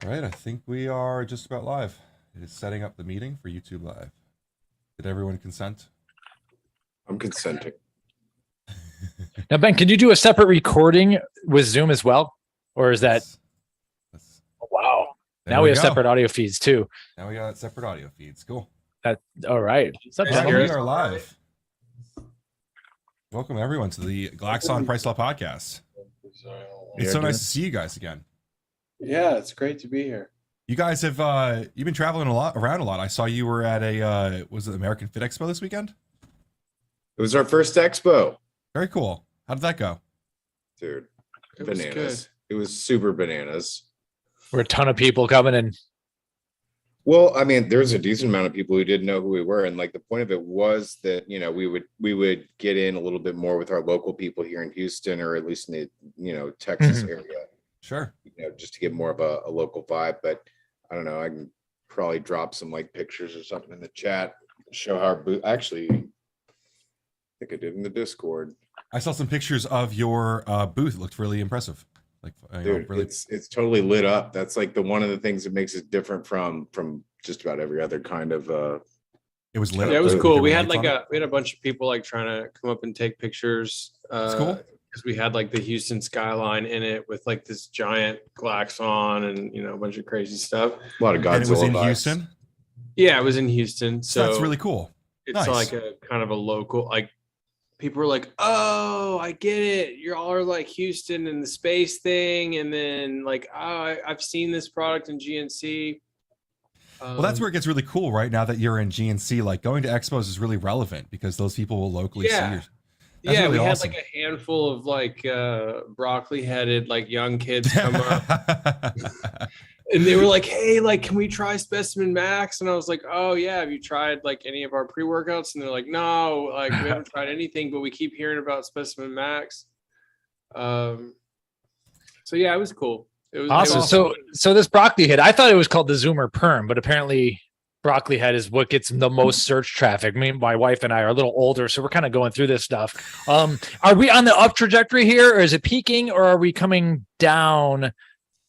All right, I think we are just about live. It is setting up the meeting for YouTube Live. Did everyone consent? I'm consenting. Now, Ben, can you do a separate recording with Zoom as well? Or is that, wow. Now we have separate audio feeds too. Now we got separate audio feeds. Cool. All right. All right, we are live. Welcome everyone to the Glaxon PricePlow podcast. It's so nice to see you guys again. Yeah, it's great to be here. You guys have you've been traveling around a lot. I saw you were at a was it American Fit Expo this weekend? It was our first expo. Very cool. How did that go? Dude, It was bananas. It was super bananas. We're a ton of people coming in. Well, I mean, there's a decent amount of people who didn't know who we were. And like the point of it was that, you know, we would get in a little bit more with our local people here in Houston, or at least in the, you know, Texas area. Sure. You know, just to get more of a local vibe. But I don't know, I can probably drop some like pictures or something in the chat, show how our booth. Actually, I think I did in the Discord. I saw some pictures of your booth. It looked really impressive. Like, Dude, really... it's totally lit up. That's like one of the things that makes it different from just about every other kind of it was lit. Yeah, it was cool. We had like a bunch of people like trying to come up and take pictures. That's cool. Because we had like the Houston skyline in it with like this giant Glaxon and, you know, a bunch of crazy stuff. A lot of Godzilla. And it was in vibes. Houston. Yeah, it was in Houston. So that's really cool. It's Nice. like a kind of a local, like people were like, oh, I get it. You're all are like Houston and the space thing. And then like, oh, I've seen this product in GNC. Well, that's where it gets really cool right now that you're in GNC. Like going to expos is really relevant because those people will locally see you. That's yeah, really we awesome. had like a handful of like broccoli headed like young kids come up and they were like, hey, like, can we try Specimen Max? And I was like, oh yeah, have you tried like any of our pre-workouts? And they're like, no, like we haven't tried anything, but we keep hearing about Specimen Max. So yeah, it was cool. It was Awesome. So this broccoli head, I thought it was called the Zoomer Perm, but apparently broccoli head is what gets the most search traffic. Me, my wife and I are a little older, so we're kind of going through this stuff. Are we on the up trajectory here, or is it peaking, or are we coming down?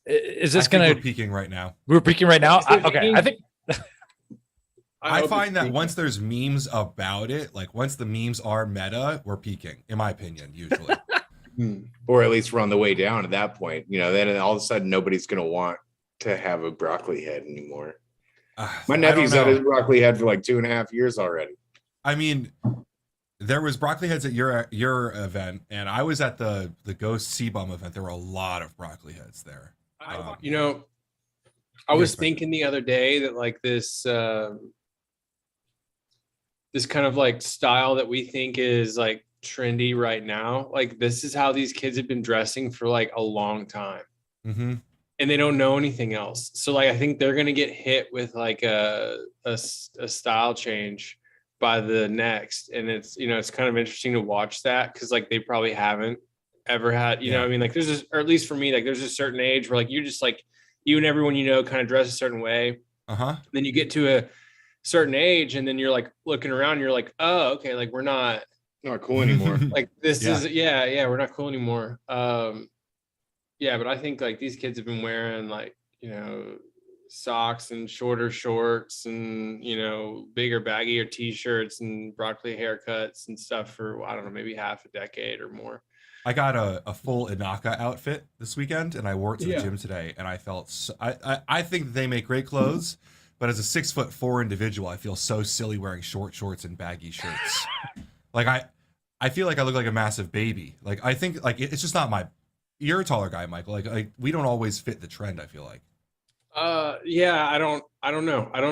Is this going to we're peaking right now? We're peaking right now. Okay, I think. I find that once there's memes about it, like once the memes are meta, we're peaking, in my opinion, usually. Or at least we're on the way down at that point. You know, then all of a sudden nobody's going to want to have a broccoli head anymore. My nephew's had his broccoli head for like 2.5 years already. I mean, there was broccoli heads at your event, and I was at the Ghost Seabum event. There were a lot of broccoli heads there. You know, I was thinking the other day that like this this kind of like style that we think is like trendy right now, like this is how these kids have been dressing for like a long time. Mm-hmm. And they don't know anything else. So like I think they're gonna get hit with like a style change by the next. And it's, you know, it's kind of interesting to watch that because like they probably haven't ever had, you know what I mean? Like there's this, or at least for me, like there's a certain age where like you're just like you and everyone you know kind of dress a certain way. Then you get to a certain age and then you're like looking around and you're like, oh, okay, like we're not cool anymore. Like this is we're not cool anymore. Yeah, but I think like these kids have been wearing like, you know, socks and shorter shorts and, you know, bigger, baggier t-shirts and broccoli haircuts and stuff for, I don't know, maybe half a decade or more. I got a full Inaka outfit this weekend and I wore it to the gym today and I felt, I think they make great clothes, but as a 6'4" individual, I feel so silly wearing short shorts and baggy shirts. Like I feel like I look like a massive baby. Like I think like it's just not my. You're a taller guy, Michael. Like we don't always fit the trend, I feel like. Yeah, I don't know. I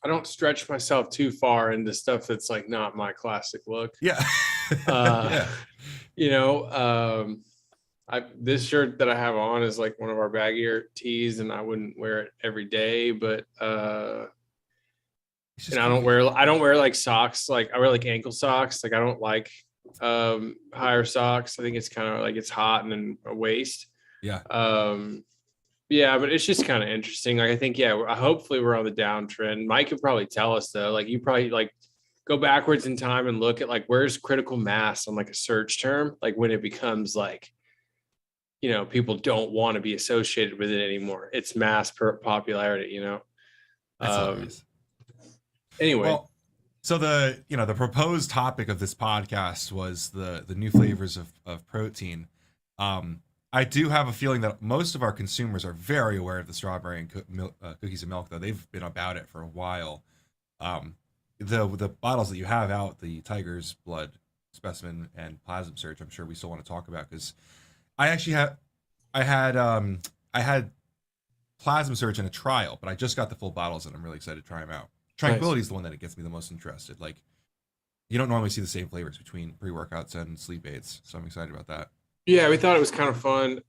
don't stretch myself too far into stuff that's like not my classic look. Yeah. You know, this shirt that I have on is like one of our baggier tees and I wouldn't wear it every day, but and I don't wear like socks. Like I wear like ankle socks. Like I don't like higher socks. I think it's kind of like it's hot and then a waist. Yeah. Yeah, but it's just kind of interesting. Like I think, hopefully we're on the downtrend. Mike could probably tell us though. Like you probably like go backwards in time and look at like where's critical mass on like a search term, like when it becomes like, you know, people don't want to be associated with it anymore. It's mass popularity, you know. That's hilarious. Anyway, well, so the proposed topic of this podcast was the new flavors of protein. I do have a feeling that most of our consumers are very aware of the strawberry and cookies and milk, though they've been about it for a while. The bottles that you have out, the Tiger's Blood Specimen and Plasma Surge, I'm sure we still want to talk about, because I had Plasma Surge in a trial, but I just got the full bottles and I'm really excited to try them out. Tranquility is the one that gets me the most interested. Like, you don't normally see the same flavors between pre-workouts and sleep aids, so I'm excited about that. Yeah, we thought it was kind of fun.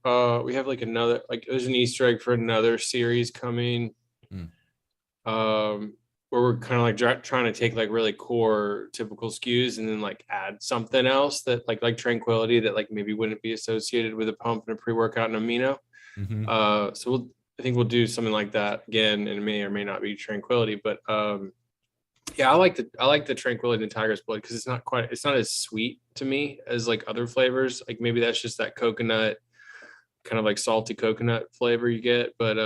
We have like another, like there's an Easter egg for another series coming. Where we're kind of like trying to take like really core typical SKUs and then like add something else that like Tranquility that like maybe wouldn't be associated with a pump and a pre-workout and amino. So I think we'll do something like that again, and it may or may not be Tranquility, but yeah, I like the Tranquility and Tiger's Blood because it's not as sweet to me as like other flavors. Like maybe that's just that coconut, kind of like salty coconut flavor you get, but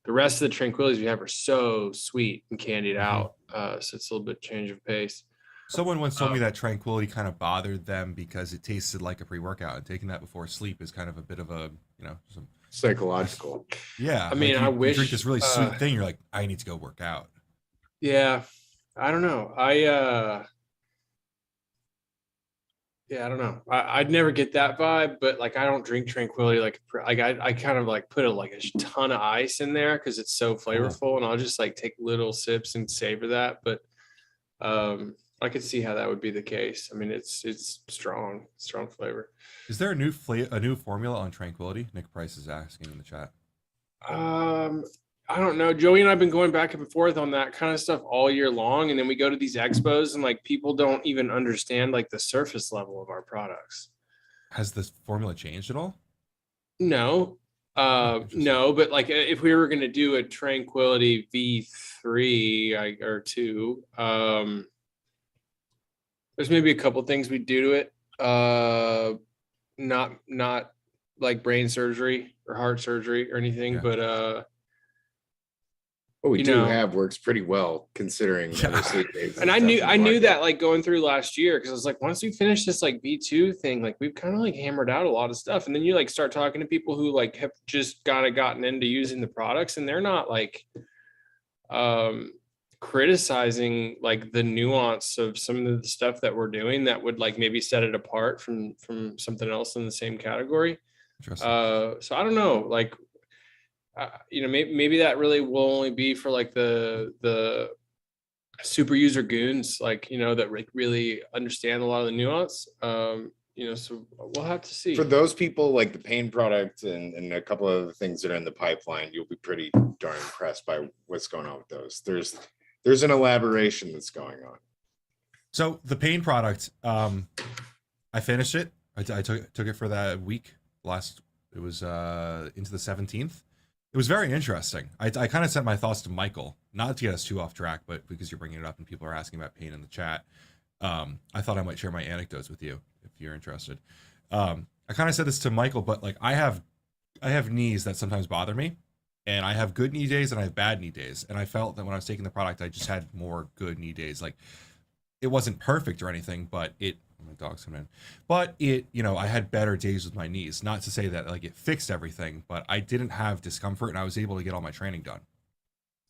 the rest of the Tranquilities we have are so sweet and candied out. So it's a little bit change of pace. Someone once told me that Tranquility kind of bothered them because it tasted like a pre-workout, and taking that before sleep is kind of a bit of a, some psychological. Yeah. I mean, I wish you drink this really sweet thing. You're like, I need to go work out. Yeah. I don't know. Yeah, I don't know. I'd never get that vibe, but like I don't drink Tranquility like I kind of like put a ton of ice in there because it's so flavorful, and I'll just like take little sips and savor that. But I could see how that would be the case. I mean, it's strong flavor. Is there a new formula on Tranquility? Nick Price is asking in the chat. I don't know. Joey and I've been going back and forth on that kind of stuff all year long. And then we go to these expos and like people don't even understand like the surface level of our products. Has this formula changed at all? No. No, but like if we were going to do a Tranquility V3 or 2, there's maybe a couple things we do to it. Not like brain surgery or heart surgery or anything, but what we have works pretty well considering other sleep aids. And I knew that like going through last year, because I was like, once we finish this like V2 thing, like we've kind of like hammered out a lot of stuff. And then you like start talking to people who like have just kind of gotten into using the products, and they're not like criticizing like the nuance of some of the stuff that we're doing that would like maybe set it apart from something else in the same category. So I don't know, like maybe that really will only be for like the super user goons, like that really understand a lot of the nuance. So we'll have to see. For those people, like the pain product and a couple of other things that are in the pipeline, you'll be pretty darn impressed by what's going on with those. There's an elaboration that's going on. So the pain product, I finished it. I took it for that week. It was into the 17th. It was very interesting. I kind of sent my thoughts to Michael, not to get us too off track, but because you're bringing it up and people are asking about pain in the chat. I thought I might share my anecdotes with you if you're interested. I kind of said this to Michael, but like I have knees that sometimes bother me, and I have good knee days and I have bad knee days. And I felt that when I was taking the product, I just had more good knee days. Like it wasn't perfect or anything, but my dog's coming in. But I had better days with my knees. Not to say that like it fixed everything, but I didn't have discomfort and I was able to get all my training done.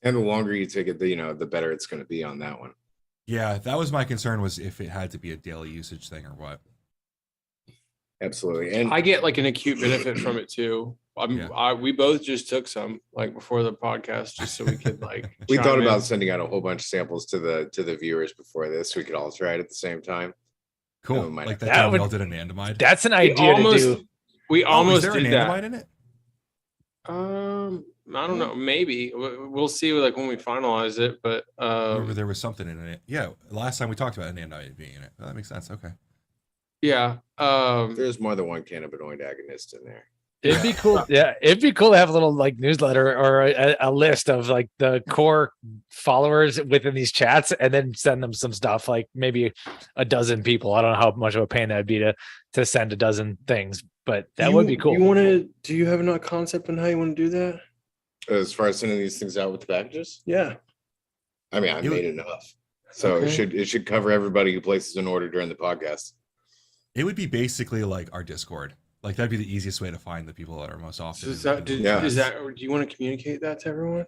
And the longer you take it, the better it's going to be on that one. Yeah, that was my concern, was if it had to be a daily usage thing or what. Absolutely. And I get like an acute benefit from it too. We both just took some like before the podcast just so we could like we thought about sending out a whole bunch of samples to the viewers before this. We could all try it at the same time. Cool. Like that we all did an anandamide. That's an idea to do. We almost is there did an anandamide in it? I don't know. Maybe we'll see like when we finalize it, but there was something in it. Yeah, last time we talked about anandamide being in it. That makes sense. Okay. Yeah. There's more than one cannabinoid agonist in there. It'd be cool. Yeah, it'd be cool to have a little like newsletter or a list of like the core followers within these chats, and then send them some stuff, like maybe a dozen people. I don't know how much of a pain that'd be to send a dozen things, but that would be cool. Do you have a concept on how you want to do that? As far as sending these things out with the packages, Yeah. I mean, I made enough, so Okay. it should cover everybody who places an order during the podcast. It would be basically like our Discord. Like that'd be the easiest way to find the people that are most often. So do you want to communicate that to everyone?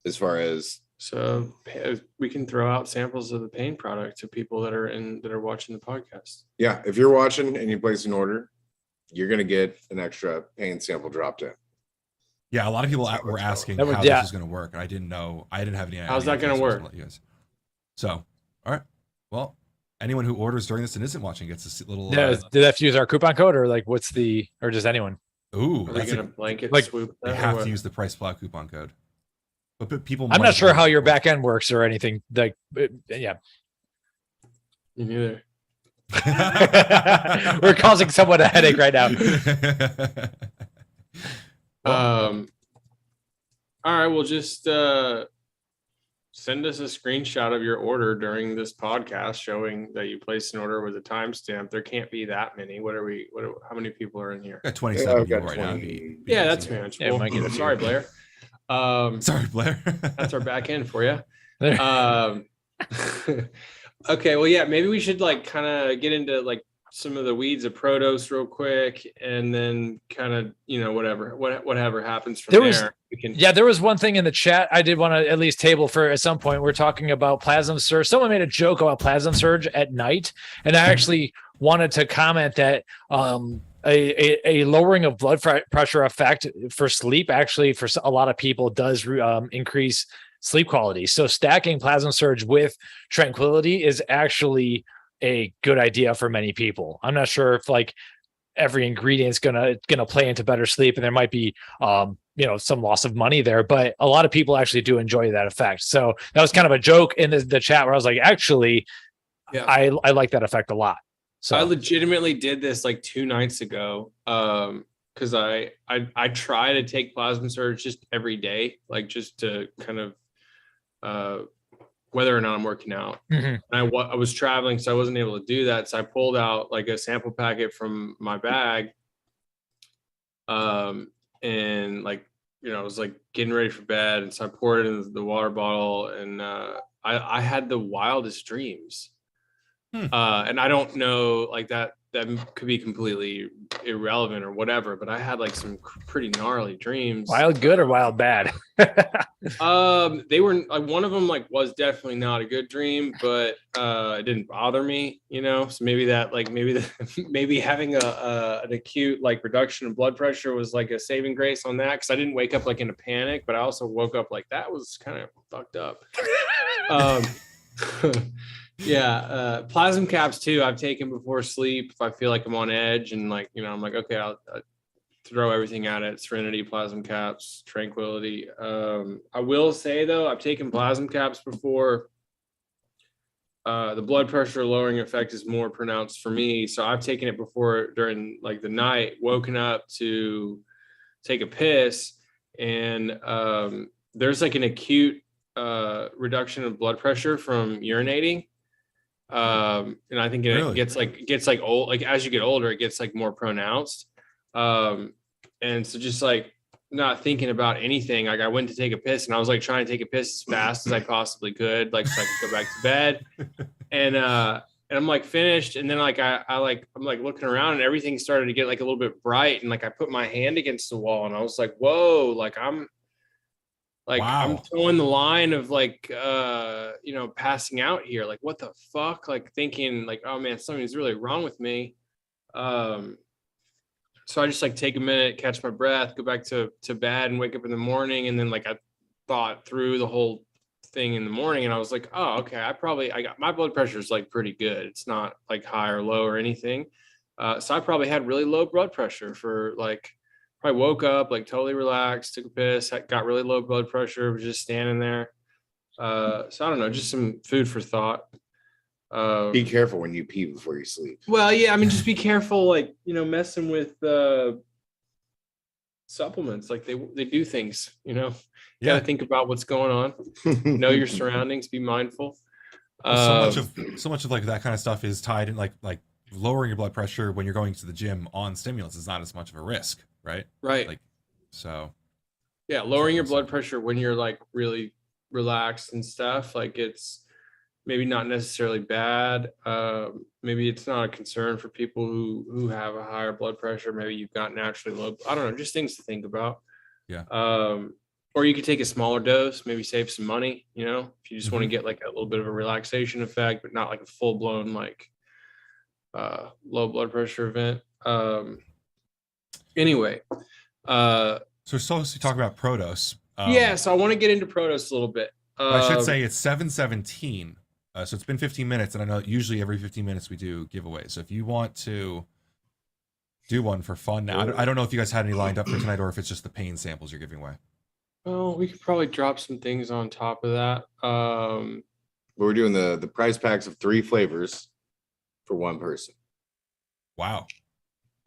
As far as So we can throw out samples of the pain product to people that are watching the podcast. yeah, if you're watching and you place an order, you're gonna get an extra pain sample dropped in. Yeah, a lot of people were asking That would- how yeah. this was going to work, and I didn't know. I didn't have any idea. How's that gonna so I was work? let you guys. So, all right. Well, anyone who orders during this and isn't watching gets this little. Yeah, do they have to use our coupon code, or like what's the, or just anyone? Ooh, Are they that's gonna blanket like, swoop they that or have what? to use the PricePlow coupon code. But people. I'm might not sure want how to your support. back end works or anything. Like, yeah, Me neither. we're causing someone a headache right now. All right, well, just send us a screenshot of your order during this podcast showing that you placed an order with a timestamp. There can't be that many. How many people are in here? Got 27 I've got people right now. 20. Yeah, that's manageable. Yeah, we might get a few. Sorry, Blair. Sorry, Blair. That's our back end for you. Okay, well, yeah, maybe we should like kind of get into like some of the weeds of PROTOS real quick, and then kind of whatever happens from there. We can. Yeah, there was one thing in the chat I did want to at least table for at some point. We're talking about plasma surge. Someone made a joke about plasma surge at night, and I actually wanted to comment that a lowering of blood pressure effect for sleep actually for a lot of people does increase sleep quality. So stacking plasma surge with tranquility is actually a good idea for many people. I'm not sure if like every ingredient's gonna play into better sleep, and there might be some loss of money there, but a lot of people actually do enjoy that effect. So that was kind of a joke in the chat where I was like, actually, Yeah. I like that effect a lot. So I legitimately did this like 2 nights ago. Because I try to take plasma surge just every day, like just to kind of whether or not I'm working out. Mhm. And I was traveling, so I wasn't able to do that. So I pulled out like a sample packet from my bag. And like, I was like getting ready for bed. And so I poured it in the water bottle, and I had the wildest dreams. And I don't know, like that could be completely irrelevant or whatever, but I had like some pretty gnarly dreams. wild good or wild bad? They were like, one of them like was definitely not a good dream, but it didn't bother me, so maybe maybe having an acute like reduction in blood pressure was like a saving grace on that, because I didn't wake up like in a panic, but I also woke up like that was kind of fucked up. Yeah, plasma caps too I've taken before sleep if I feel like I'm on edge, and like I'm like, okay, I'll throw everything at it. Serenity, plasma caps, tranquility. I will say though, I've taken plasma caps before. The blood pressure lowering effect is more pronounced for me, so I've taken it before during like the night, woken up to take a piss, and there's like an acute reduction of blood pressure from urinating. And I think it gets like old, like as you get older, it gets like more pronounced. And so just like not thinking about anything, like I went to take a piss, and I was like trying to take a piss as fast as I possibly could, like so I could go back to bed. And I'm like finished, and then like I'm like looking around, and everything started to get like a little bit bright, and like I put my hand against the wall, and I was like, whoa, like I'm towing the line of like passing out here, like what the fuck, like thinking like, oh man, something's really wrong with me. So I just like take a minute, catch my breath, go back to bed, and wake up in the morning. And then like I thought through the whole thing in the morning, and I was like, oh, okay, I got my blood pressure is like pretty good. It's not like high or low or anything. So I probably had really low blood pressure for like, I woke up like totally relaxed, took a piss, got really low blood pressure, was just standing there. So I don't know, just some food for thought. Be careful when you pee before you sleep. Well, yeah, I mean, just be careful, like, messing with supplements. Like they do things, Yeah. Gotta think about what's going on. Know your surroundings, be mindful. So much of like that kind of stuff is tied in like lowering your blood pressure when you're going to the gym on stimulants is not as much of a risk, right? Right. Like, so. Yeah, lowering your blood pressure when you're like really relaxed and stuff, like it's maybe not necessarily bad. Maybe it's not a concern for people who have a higher blood pressure. Maybe you've got naturally low. I don't know, just things to think about. Yeah. Or you could take a smaller dose, maybe save some money. You know, if you just want to get like a little bit of a relaxation effect, but not like a full blown like low blood pressure event. Anyway. So we're supposed to talk about PROTOS. Yeah, so I want to get into PROTOS a little bit. I should say it's 7:17. So it's been 15 minutes, and I know usually every 15 minutes we do giveaways. So if you want to do one for fun now, I don't know if you guys had any lined up for tonight or if it's just the pain samples you're giving away. Well, we could probably drop some things on top of that. But we're doing the prize packs of 3 flavors for 1 person. Wow.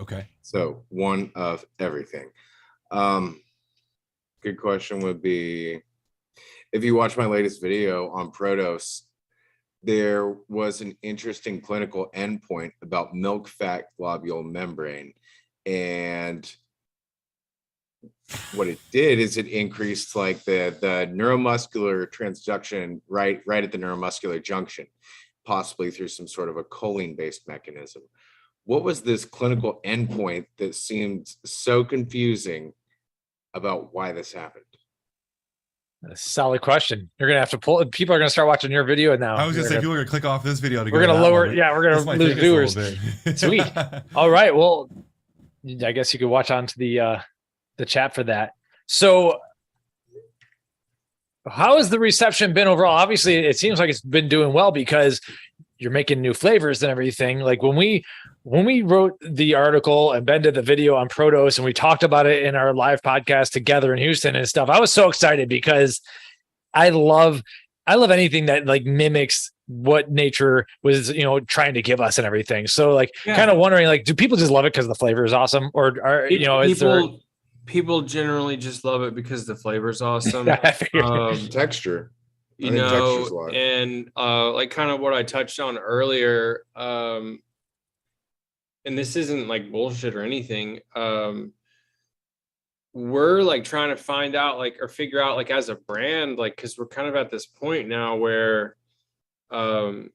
Okay. So 1 of everything. Good question would be, if you watch my latest video on PROTOS, there was an interesting clinical endpoint about milk fat globule membrane. And what it did is it increased like the neuromuscular transduction right at the neuromuscular junction, possibly through some sort of a choline-based mechanism. What was this clinical endpoint that seemed so confusing about why this happened? Solid question. You're gonna have to pull. People are gonna start watching your video now. I was gonna say people are gonna click off this video to go. We're gonna to lower. one. Yeah, we're This gonna might lose take us a little viewers. bit. Sweet. All right. Well, I guess you could watch on to the chat for that. So, how has the reception been overall? Obviously, it seems like it's been doing well because you're making new flavors and everything. Like when we wrote the article and Ben did the video on PROTOS and we talked about it in our live podcast together in Houston and stuff, I was so excited because I love anything that like mimics what nature was, trying to give us and everything. So like kind of wondering, like, do people just love it because the flavor is awesome, or are people generally just love it because the flavor is awesome? Texture. And like kind of what I touched on earlier, and this isn't like bullshit or anything. We're like trying to find out like, or figure out like as a brand, like, cause we're kind of at this point now where, the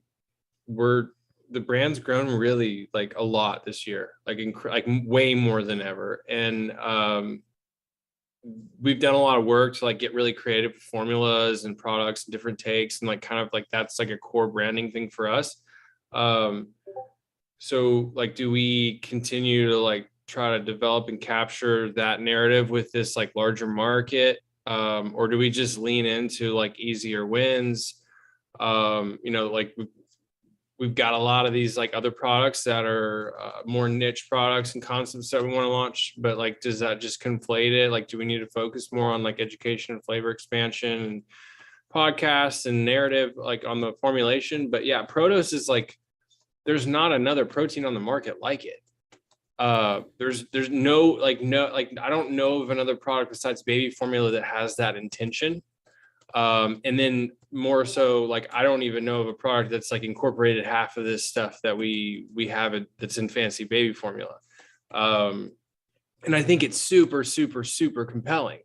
brand's grown really like a lot this year, like way more than ever. And, we've done a lot of work to like get really creative with formulas and products and different takes. And like, kind of like, that's like a core branding thing for us. So like, do we continue to like try to develop and capture that narrative with this like larger market? Or do we just lean into like easier wins? Like we've got a lot of these like other products that are more niche products and concepts that we want to launch, but like, does that just conflate it? Like, do we need to focus more on like education and flavor expansion and podcasts and narrative, like on the formulation? But yeah, PROTOS is like, there's not another protein on the market like it. There's no, I don't know of another product besides baby formula that has that intention. And then more so, like, I don't even know of a product that's like incorporated half of this stuff that we have that's in fancy baby formula. And I think it's super, super, super compelling.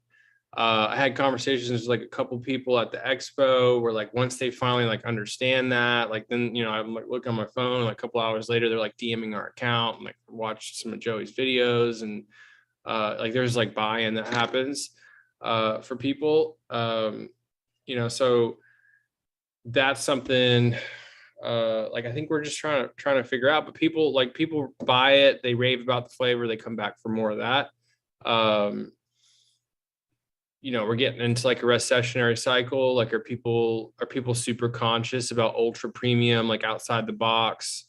I had conversations with like a couple people at the Expo where like, once they finally like understand that, like, then, I'm like, look on my phone, like a couple hours later, they're like DMing our account and like watch some of Joey's videos. And, like, there's like buy-in that happens, for people. So that's something, like, I think we're just trying to figure out, but people buy it, they rave about the flavor, they come back for more of that. We're getting into like a recessionary cycle. Like, are people super conscious about ultra premium, like outside the box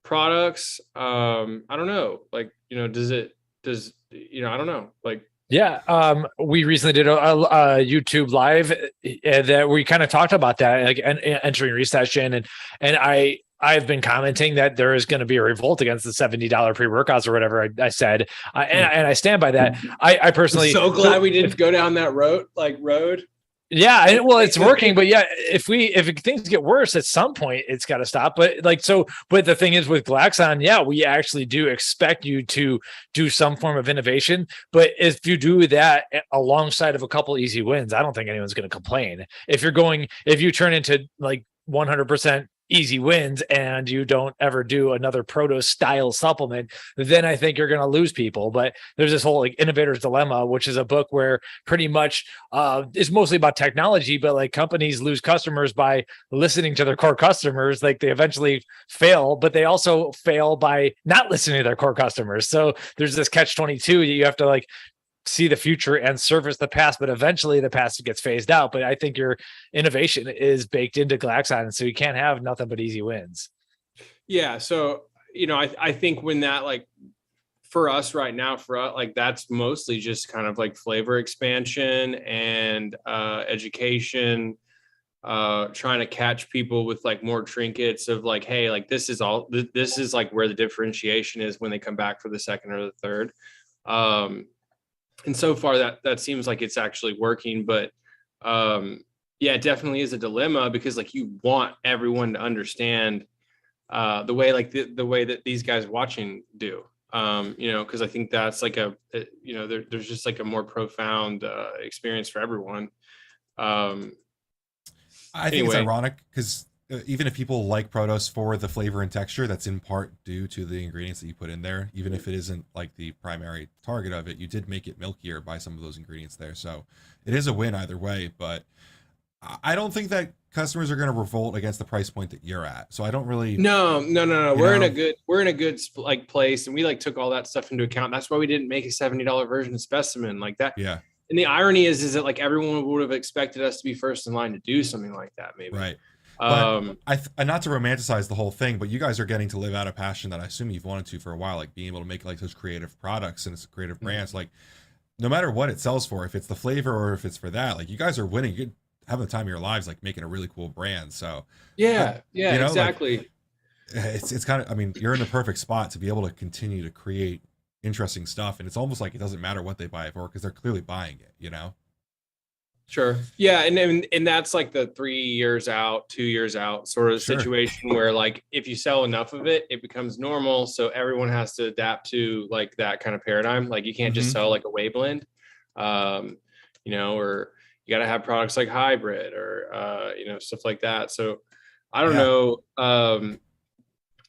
products? I don't know. Like, I don't know. Like, yeah. We recently did a YouTube live that we kind of talked about that, like entering recession, and I've been commenting that there is going to be a revolt against the $70 pre-workouts or whatever I said, and I stand by that. I personally so glad we didn't go down that road. Yeah, well, it's working, but yeah, if things get worse at some point, it's got to stop. But but the thing is with Glaxon, yeah, we actually do expect you to do some form of innovation. But if you do that alongside of a couple easy wins, I don't think anyone's going to complain. If you turn into like 100% easy wins and you don't ever do another PROTOS style supplement, then I think you're going to lose people. But there's this whole like innovator's dilemma, which is a book where pretty much it's mostly about technology, but like companies lose customers by listening to their core customers. Like they eventually fail, but they also fail by not listening to their core customers. So there's this catch-22 that you have to like see the future and service the past, but eventually the past gets phased out. But I think your innovation is baked into Glaxon, so you can't have nothing but easy wins. Yeah. So, I think when that, like, for us right now, like, that's mostly just kind of like flavor expansion and education, trying to catch people with like more trinkets of like, hey, like this is like where the differentiation is when they come back for the second or the third. And so far that seems like it's actually working, but yeah, it definitely is a dilemma because like you want everyone to understand the way like the way that these guys watching do, because I think that's like there's just like a more profound experience for everyone. I think it's ironic because even if people like PROTOS for the flavor and texture, that's in part due to the ingredients that you put in there. Even if it isn't like the primary target of it, you did make it milkier by some of those ingredients there. So it is a win either way, but I don't think that customers are going to revolt against the price point that you're at. So I don't really. No. We're in a good like place, and we like took all that stuff into account. That's why we didn't make a $70 version of Specimen like that. Yeah. And the irony is that like everyone would have expected us to be first in line to do something like that, maybe. Right. But not to romanticize the whole thing, but you guys are getting to live out a passion that I assume you've wanted to for a while, like being able to make like those creative products and it's creative brands. Like no matter what it sells for, if it's the flavor or if it's for that, like you guys are winning. You're having the time of your lives, like making a really cool brand. So exactly. Like, it's kind of, I mean, you're in the perfect spot to be able to continue to create interesting stuff. And it's almost like it doesn't matter what they buy it for because they're clearly buying it, Sure. Yeah. And that's like the 3 years out, 2 years out sort of situation where like, if you sell enough of it, it becomes normal. So everyone has to adapt to like that kind of paradigm. Like you can't just sell like a whey blend, or you got to have products like hybrid or, stuff like that. So I don't know.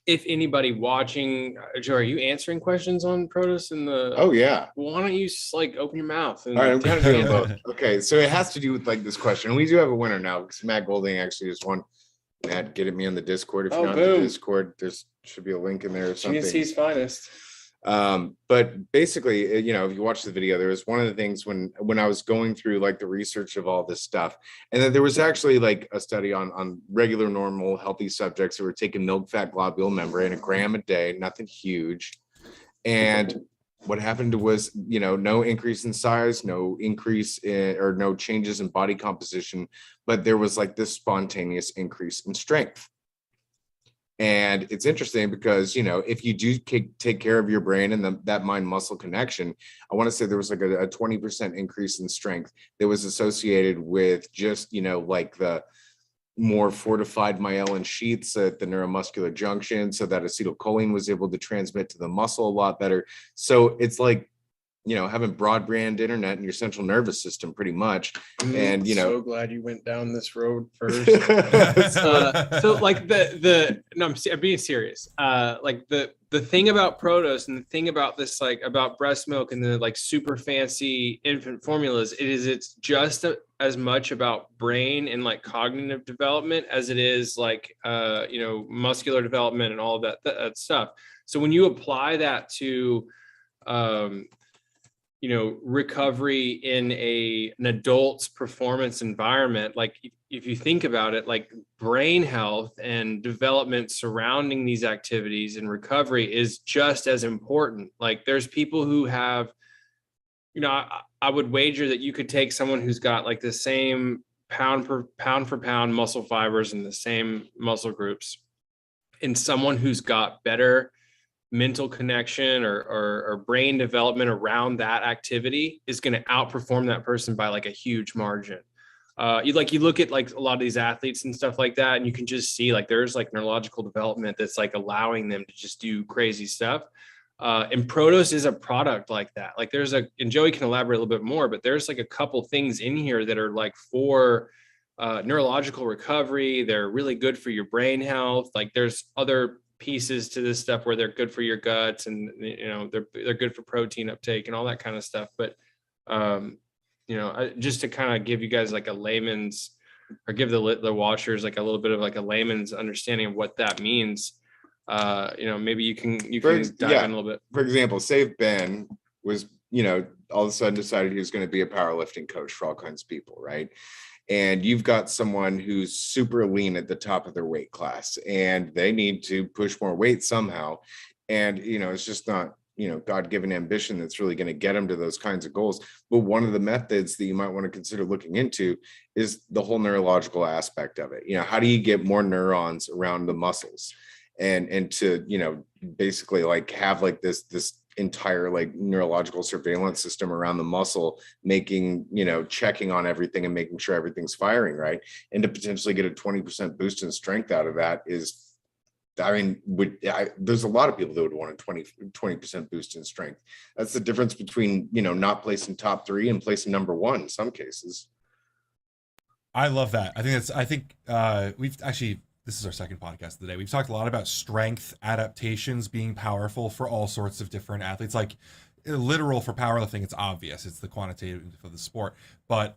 If anybody watching, Joe, are you answering questions on PROTOS in the? Oh yeah. Why don't you like open your mouth? And all right, I'm kind of doing both. Okay, so it has to do with like this question. We do have a winner now because Matt Golding actually just won. Matt, get me on the Discord. If you're not in the Discord, there should be a link in there or something. GNC's finest. But basically, if you watch the video, there was one of the things when I was going through like the research of all this stuff, and then there was actually like a study on regular, normal, healthy subjects who were taking milk fat globule membrane, a gram a day, nothing huge. And what happened was, no increase in size, no increase in, or no changes in body composition, but there was like this spontaneous increase in strength. And it's interesting because, if you do take care of your brain and that mind muscle connection, I want to say there was like a 20% increase in strength that was associated with just, like the more fortified myelin sheaths at the neuromuscular junction so that acetylcholine was able to transmit to the muscle a lot better. So it's like, having broadband internet in your central nervous system pretty much. And, so glad you went down this road first. So like I'm being serious. Like the thing about PROTOS and the thing about this, like about breast milk and the like super fancy infant formulas, it's just as much about brain and like cognitive development as it is like, muscular development and all of that stuff. So when you apply that to, recovery in an adult's performance environment, like if you think about it, like brain health and development surrounding these activities and recovery is just as important. Like there's people who have, I would wager that you could take someone who's got like the same pound for pound muscle fibers and the same muscle groups and someone who's got better mental connection or brain development around that activity is going to outperform that person by like a huge margin. you look at like a lot of these athletes and stuff like that, and you can just see like there's like neurological development that's like allowing them to just do crazy stuff. And PROTOS is a product like that. Like and Joey can elaborate a little bit more, but there's like a couple things in here that are like for neurological recovery. They're really good for your brain health. Like there's other pieces to this stuff where they're good for your guts, and they're good for protein uptake and all that kind of stuff. But just to kind of give you guys like a layman's, or give the watchers like a little bit of like a layman's understanding of what that means. Maybe you can dive in a little bit. For example, say Ben was, all of a sudden decided he was going to be a powerlifting coach for all kinds of people, right? And you've got someone who's super lean at the top of their weight class, and they need to push more weight somehow. And, it's just not, God-given ambition that's really going to get them to those kinds of goals. But one of the methods that you might want to consider looking into is the whole neurological aspect of it. How do you get more neurons around the muscles? And to, basically like have like this entire like neurological surveillance system around the muscle, making, checking on everything and making sure everything's firing right. And to potentially get a 20% boost in strength out of that is, there's a lot of people that would want a 20% boost in strength. That's the difference between, not placing top 3 and placing number 1 in some cases. I love that. I think we've actually, this is our second podcast of the day. We've talked a lot about strength adaptations being powerful for all sorts of different athletes. Like literal for powerlifting, it's obvious. It's the quantitative for the sport. But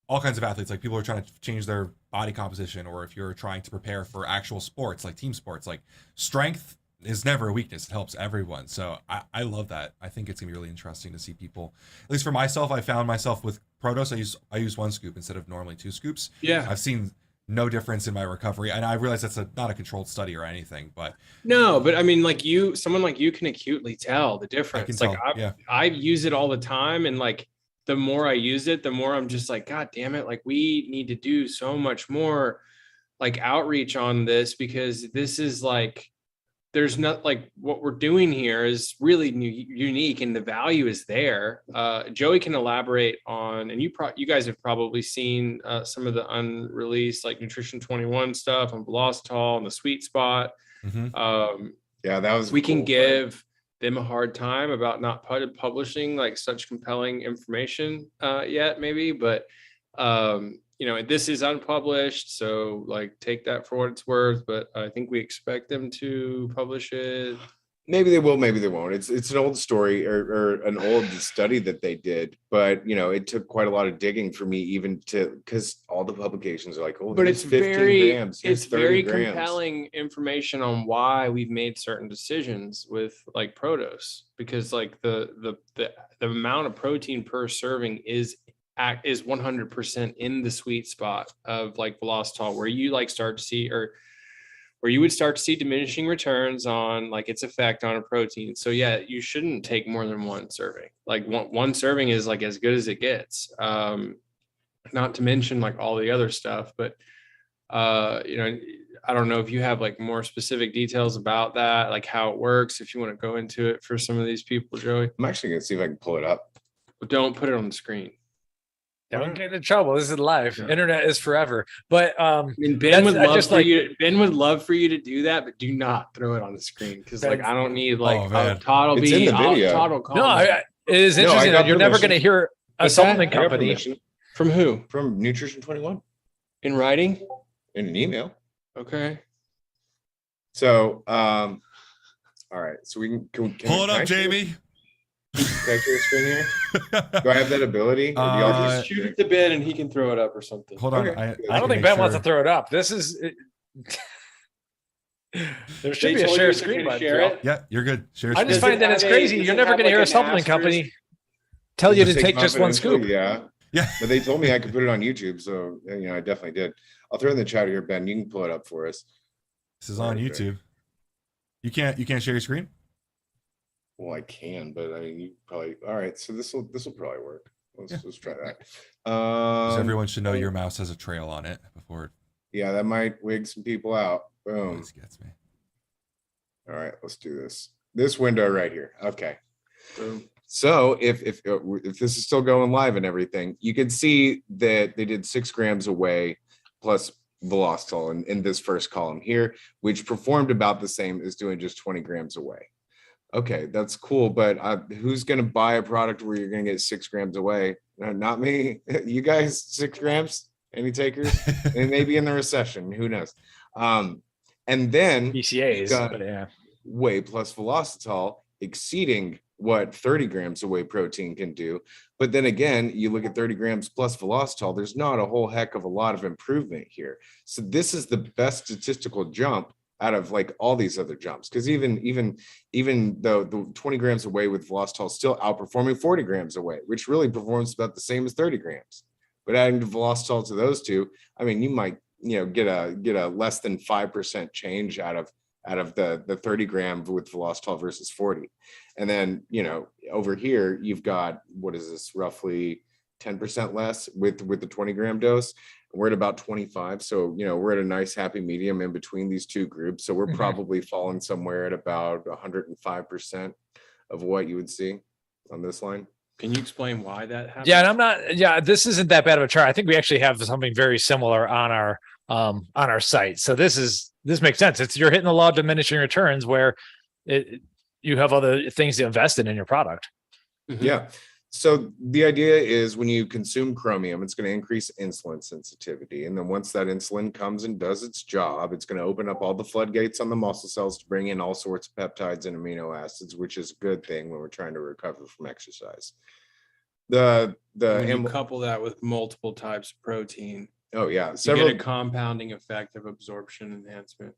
all kinds of athletes, like people are trying to change their body composition, or if you're trying to prepare for actual sports, like team sports, like strength is never a weakness. It helps everyone. So I love that. I think it's gonna be really interesting to see people, at least for myself, I found myself with PROTOS, I use 1 scoop instead of normally 2 scoops. Yeah. I've seen no difference in my recovery, and I realize that's not a controlled study or anything, but I mean, like someone like you can acutely tell the difference. I use it all the time, and like the more I use it, the more I'm just like, God damn it, like we need to do so much more like outreach on this, because this is like, there's not like what we're doing here is really unique, and the value is there. Joey can elaborate on, and you guys have probably seen some of the unreleased like Nutrition 21 stuff on Velositol and the sweet spot. Mm-hmm. That was we can give them a hard time about not publishing like such compelling information yet, maybe, but this is unpublished, so like take that for what it's worth. But I think we expect them to publish it. Maybe they will, maybe they won't. It's an old story or an old study that they did, but it took quite a lot of digging for me even because all the publications are like, but it's 15 grams. It's very compelling information on why we've made certain decisions with like PROTOS, because like the amount of protein per serving is 100% in the sweet spot of like Velositol, where you like start to see, or where you would start to see diminishing returns on like its effect on a protein. So yeah, you shouldn't take more than 1 serving. Like one serving is like as good as it gets. Not to mention like all the other stuff, but I don't know if you have like more specific details about that, like how it works, if you want to go into it for some of these people, Joey. I'm actually gonna see if I can pull it up. But don't put it on the screen. Don't get in trouble. This is live. Yeah. Internet is forever. But Ben would love for you. Ben would love for you to do that, but do not throw it on the screen, because like I don't need like Todd will be in the video. Todd will call. No, it is interesting. You're never going to hear a supplement company from who? From Nutrition 21 in writing, in an email. Okay. So, all right. So we can pull it up, Jamie. Can I share a screen here? Do I have that ability? Or do y'all just shoot it to Ben and he can throw it up or something? Hold on. Okay. I don't think Ben wants to throw it up. This is there should be a share screen button. Yeah, you're good. Share I just find that it's crazy. You're never going to hear a supplement company tell you to take just 1 scoop. Yeah. Yeah. But they told me I could put it on YouTube, so I definitely did. I'll throw it in the chat here, Ben. You can pull it up for us. This is on YouTube. You can't share your screen? Well, I can, but I mean, you probably. All right, so this will probably work. Let's try that. So everyone should know your mouse has a trail on it before. Yeah, that might wig some people out. Boom. This gets me. All right, let's do this. This window right here. Okay. Boom. So if this is still going live and everything, you can see that they did 6 grams of whey plus Velositol in this first column here, which performed about the same as doing just 20 grams of whey. Okay, that's cool, but who's going to buy a product where you're going to get 6 grams of whey? Not me. You guys, 6 grams? Any takers? And maybe in the recession, who knows? And then BCAs, got but yeah. whey plus Velositol exceeding what 30 grams of whey protein can do. But then again, you look at 30 grams plus Velositol, there's not a whole heck of a lot of improvement here. So this is the best statistical jump out of like all these other jumps, because even though the 20 grams of whey with Velositol is still outperforming 40 grams of whey, which really performs about the same as 30 grams. But adding the Velositol to those two, I mean, you might get a less than 5% change out of the 30 gram with Velositol versus 40. And then, over here, you've got, what is this, roughly 10% less with the 20 gram dose. We're at about 25. So, we're at a nice happy medium in between these two groups. So we're probably falling somewhere at about 105% of what you would see on this line. Can you explain why that happens? Yeah, and this isn't that bad of a chart. I think we actually have something very similar on our site. So this makes sense. You're hitting the law of diminishing returns where you have other things to invest in your product. Yeah. So the idea is when you consume chromium, it's going to increase insulin sensitivity. And then once that insulin comes and does its job, it's going to open up all the floodgates on the muscle cells to bring in all sorts of peptides and amino acids, which is a good thing when we're trying to recover from exercise. When you couple that with multiple types of protein. Oh yeah. You get a compounding effect of absorption enhancement.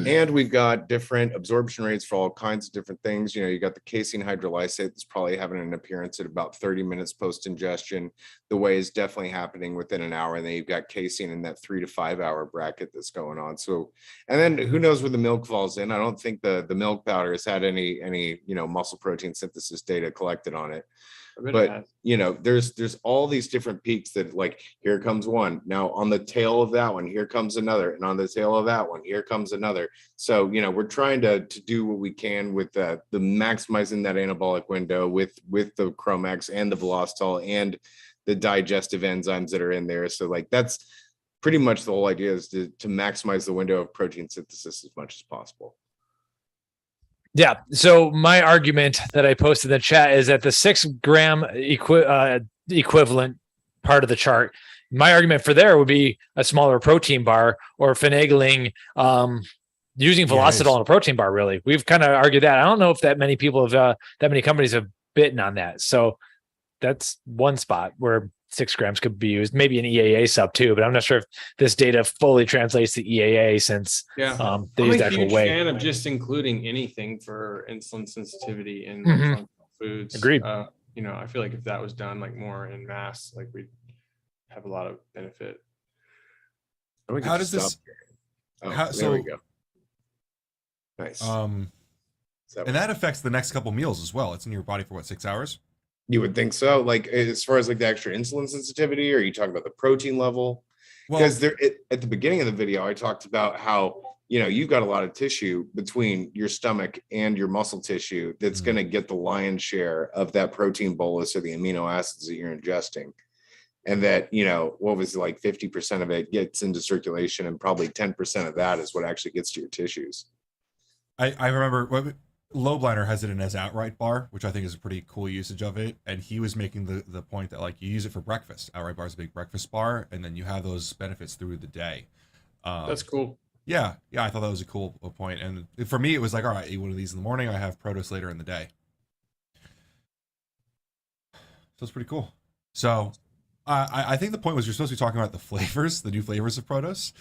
And we've got different absorption rates for all kinds of different things. You got the casein hydrolysate that's probably having an appearance at about 30 minutes post-ingestion. The whey is definitely happening within an hour. And then you've got casein in that 3 to 5 hour bracket that's going on. So, and then who knows where the milk falls in. I don't think the milk powder has had any muscle protein synthesis data collected on it. But there's all these different peaks that, like, here comes one, now on the tail of that one, here comes another, and on the tail of that one, here comes another. So we're trying to do what we can with the maximizing that anabolic window with the Chromax and the Velositol and the digestive enzymes that are in there. So like that's pretty much the whole idea, is to maximize the window of protein synthesis as much as possible. Yeah. So my argument that I posted in the chat is that the 6 gram equivalent part of the chart, my argument for there would be a smaller protein bar, or finagling using Velositol in a protein bar. Really, we've kind of argued that. I don't know if that many people have, that many companies have bitten on that. So that's one spot where 6 grams could be used, maybe an EAA sub too, but I'm not sure if this data fully translates to EAA since they use the actual whey. I'm a huge fan of just including anything for insulin sensitivity in functional foods. Agreed. I feel like if that was done like more in mass, like we'd have a lot of benefit. How does this? There we go. Nice. And that affects the next couple meals as well. It's in your body for what, 6 hours? You would think so. Like, as far as like the extra insulin sensitivity, or are you talking about the protein level? Because at the beginning of the video, I talked about how, you've got a lot of tissue between your stomach and your muscle tissue that's going to get the lion's share of that protein bolus or the amino acids that you're ingesting. And that, what was like 50% of it gets into circulation, and probably 10% of that is what actually gets to your tissues. I remember Lowbliner has it in his outright bar, which I think is a pretty cool usage of it. And he was making the point that, like, you use it for breakfast. Outright bar is a big breakfast bar, and then you have those benefits through the day. That's cool. Yeah, I thought that was a cool point. And for me, it was like, all right, I eat one of these in the morning, I have PROTOS later in the day. So it's pretty cool. So I think the point was you're supposed to be talking about the flavors, the new flavors of PROTOS.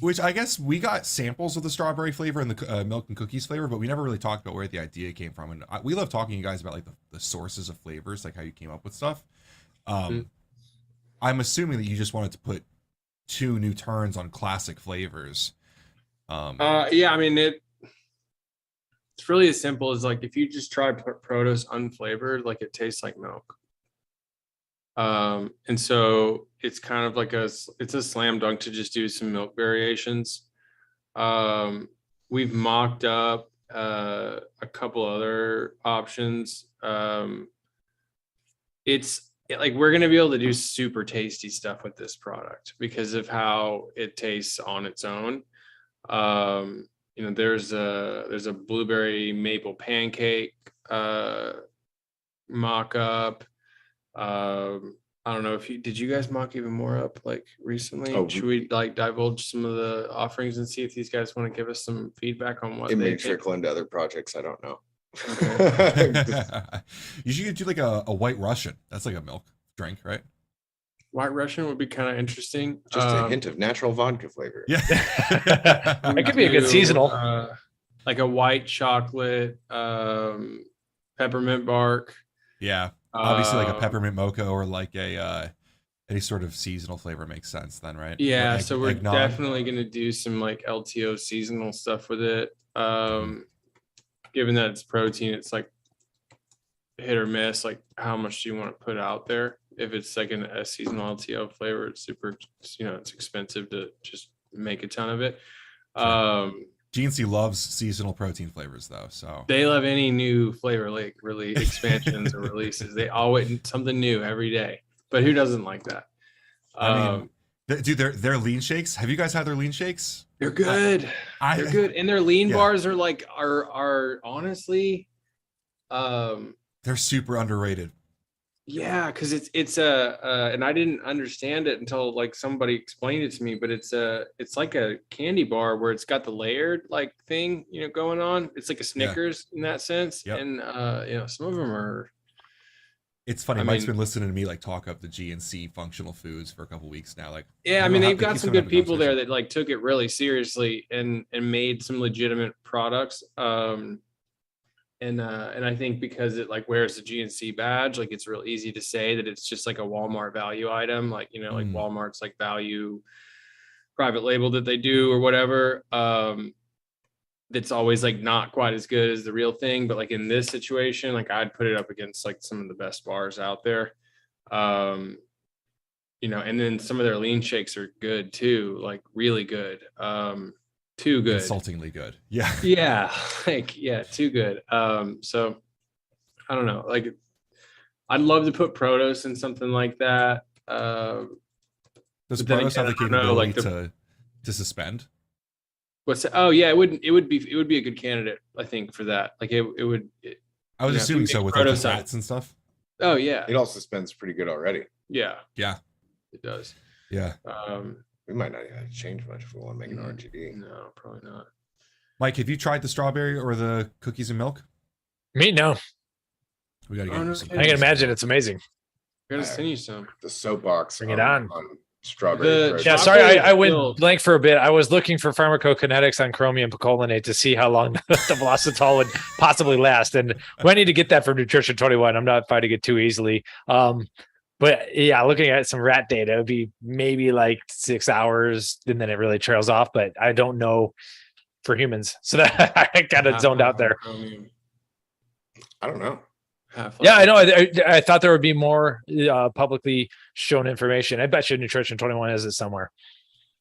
Which I guess we got samples of the strawberry flavor and the milk and cookies flavor, but we never really talked about where the idea came from. And we love talking to you guys about like the sources of flavors, like how you came up with stuff. I'm assuming that you just wanted to put 2 new turns on classic flavors. Yeah, I mean, it's really as simple as, like, if you just try PROTOS unflavored, like, it tastes like milk. And so it's kind of like it's a slam dunk to just do some milk variations. We've mocked up a couple other options. It's like we're going to be able to do super tasty stuff with this product because of how it tastes on its own. There's a blueberry maple pancake mock up. I don't know if did you guys mock even more up like recently? Oh, should we like divulge some of the offerings and see if these guys want to give us some feedback on what it they may think? trickle into other projects. I don't know. You should do like a white Russian. That's like a milk drink, right? White Russian would be kind of interesting. Just a hint of natural vodka flavor. Yeah. It could be a good seasonal. Like a white chocolate, peppermint bark. Yeah. Obviously like a peppermint mocha or like a any sort of seasonal flavor makes sense then, right? Yeah, so we're eggnog. definitely going to do some like LTO seasonal stuff with it. Given that it's protein, it's like hit or miss, like how much do you want to put out there? If it's like a seasonal LTO flavor, it's super, it's expensive to just make a ton of it. GNC loves seasonal protein flavors though, so they love any new flavor, like really expansions or releases. They always something new every day, but who doesn't like that? I mean, dude, their lean shakes. Have you guys had their lean shakes? They're good. They're good, and their lean bars are like are honestly, they're super underrated. Yeah, because it's and I didn't understand it until like somebody explained it to me, but it's like a candy bar where it's got the layered like thing going on. It's like a Snickers in that sense. Yep. And some of them are. It's funny. Mike's been listening to me like talk up the GNC functional foods for a couple weeks now. Like, yeah, I mean they've got some good people there that like took it really seriously and made some legitimate products. And I think because it like wears the GNC badge, like it's real easy to say that it's just like a Walmart value item, like like Walmart's like value private label that they do or whatever. That's always like not quite as good as the real thing, but like in this situation, like I'd put it up against like some of the best bars out there. And then some of their lean shakes are good too, like really good. Too good. Insultingly good. Yeah. Yeah. Like, yeah, too good. So I don't know. Like I'd love to put PROTOS in something like that. Does PROTOS have the capability to suspend? What's that? Oh yeah, it would be a good candidate, I think, for that. Like it would. I was assuming so with like the fats and stuff. Oh yeah. It all suspends pretty good already. Yeah. Yeah. It does. Yeah. We might not have to change much if we want to make an RGD. No, probably not. Mike, have you tried the strawberry or the cookies and milk? Me, no. We gotta get you some. I can imagine it's amazing. I gotta send you some. The soapbox. Bring it on. Strawberry. Yeah, sorry, I went blank for a bit. I was looking for pharmacokinetics on chromium picolinate to see how long the Velositol would possibly last. And I need to get that from Nutrition 21. I'm not fighting it too easily. But yeah, looking at some rat data, it would be maybe like 6 hours and then it really trails off. But I don't know for humans. So that I kind of zoned out there. I don't know. Yeah, I know. I thought there would be more publicly shown information. I bet you Nutrition 21 has it somewhere.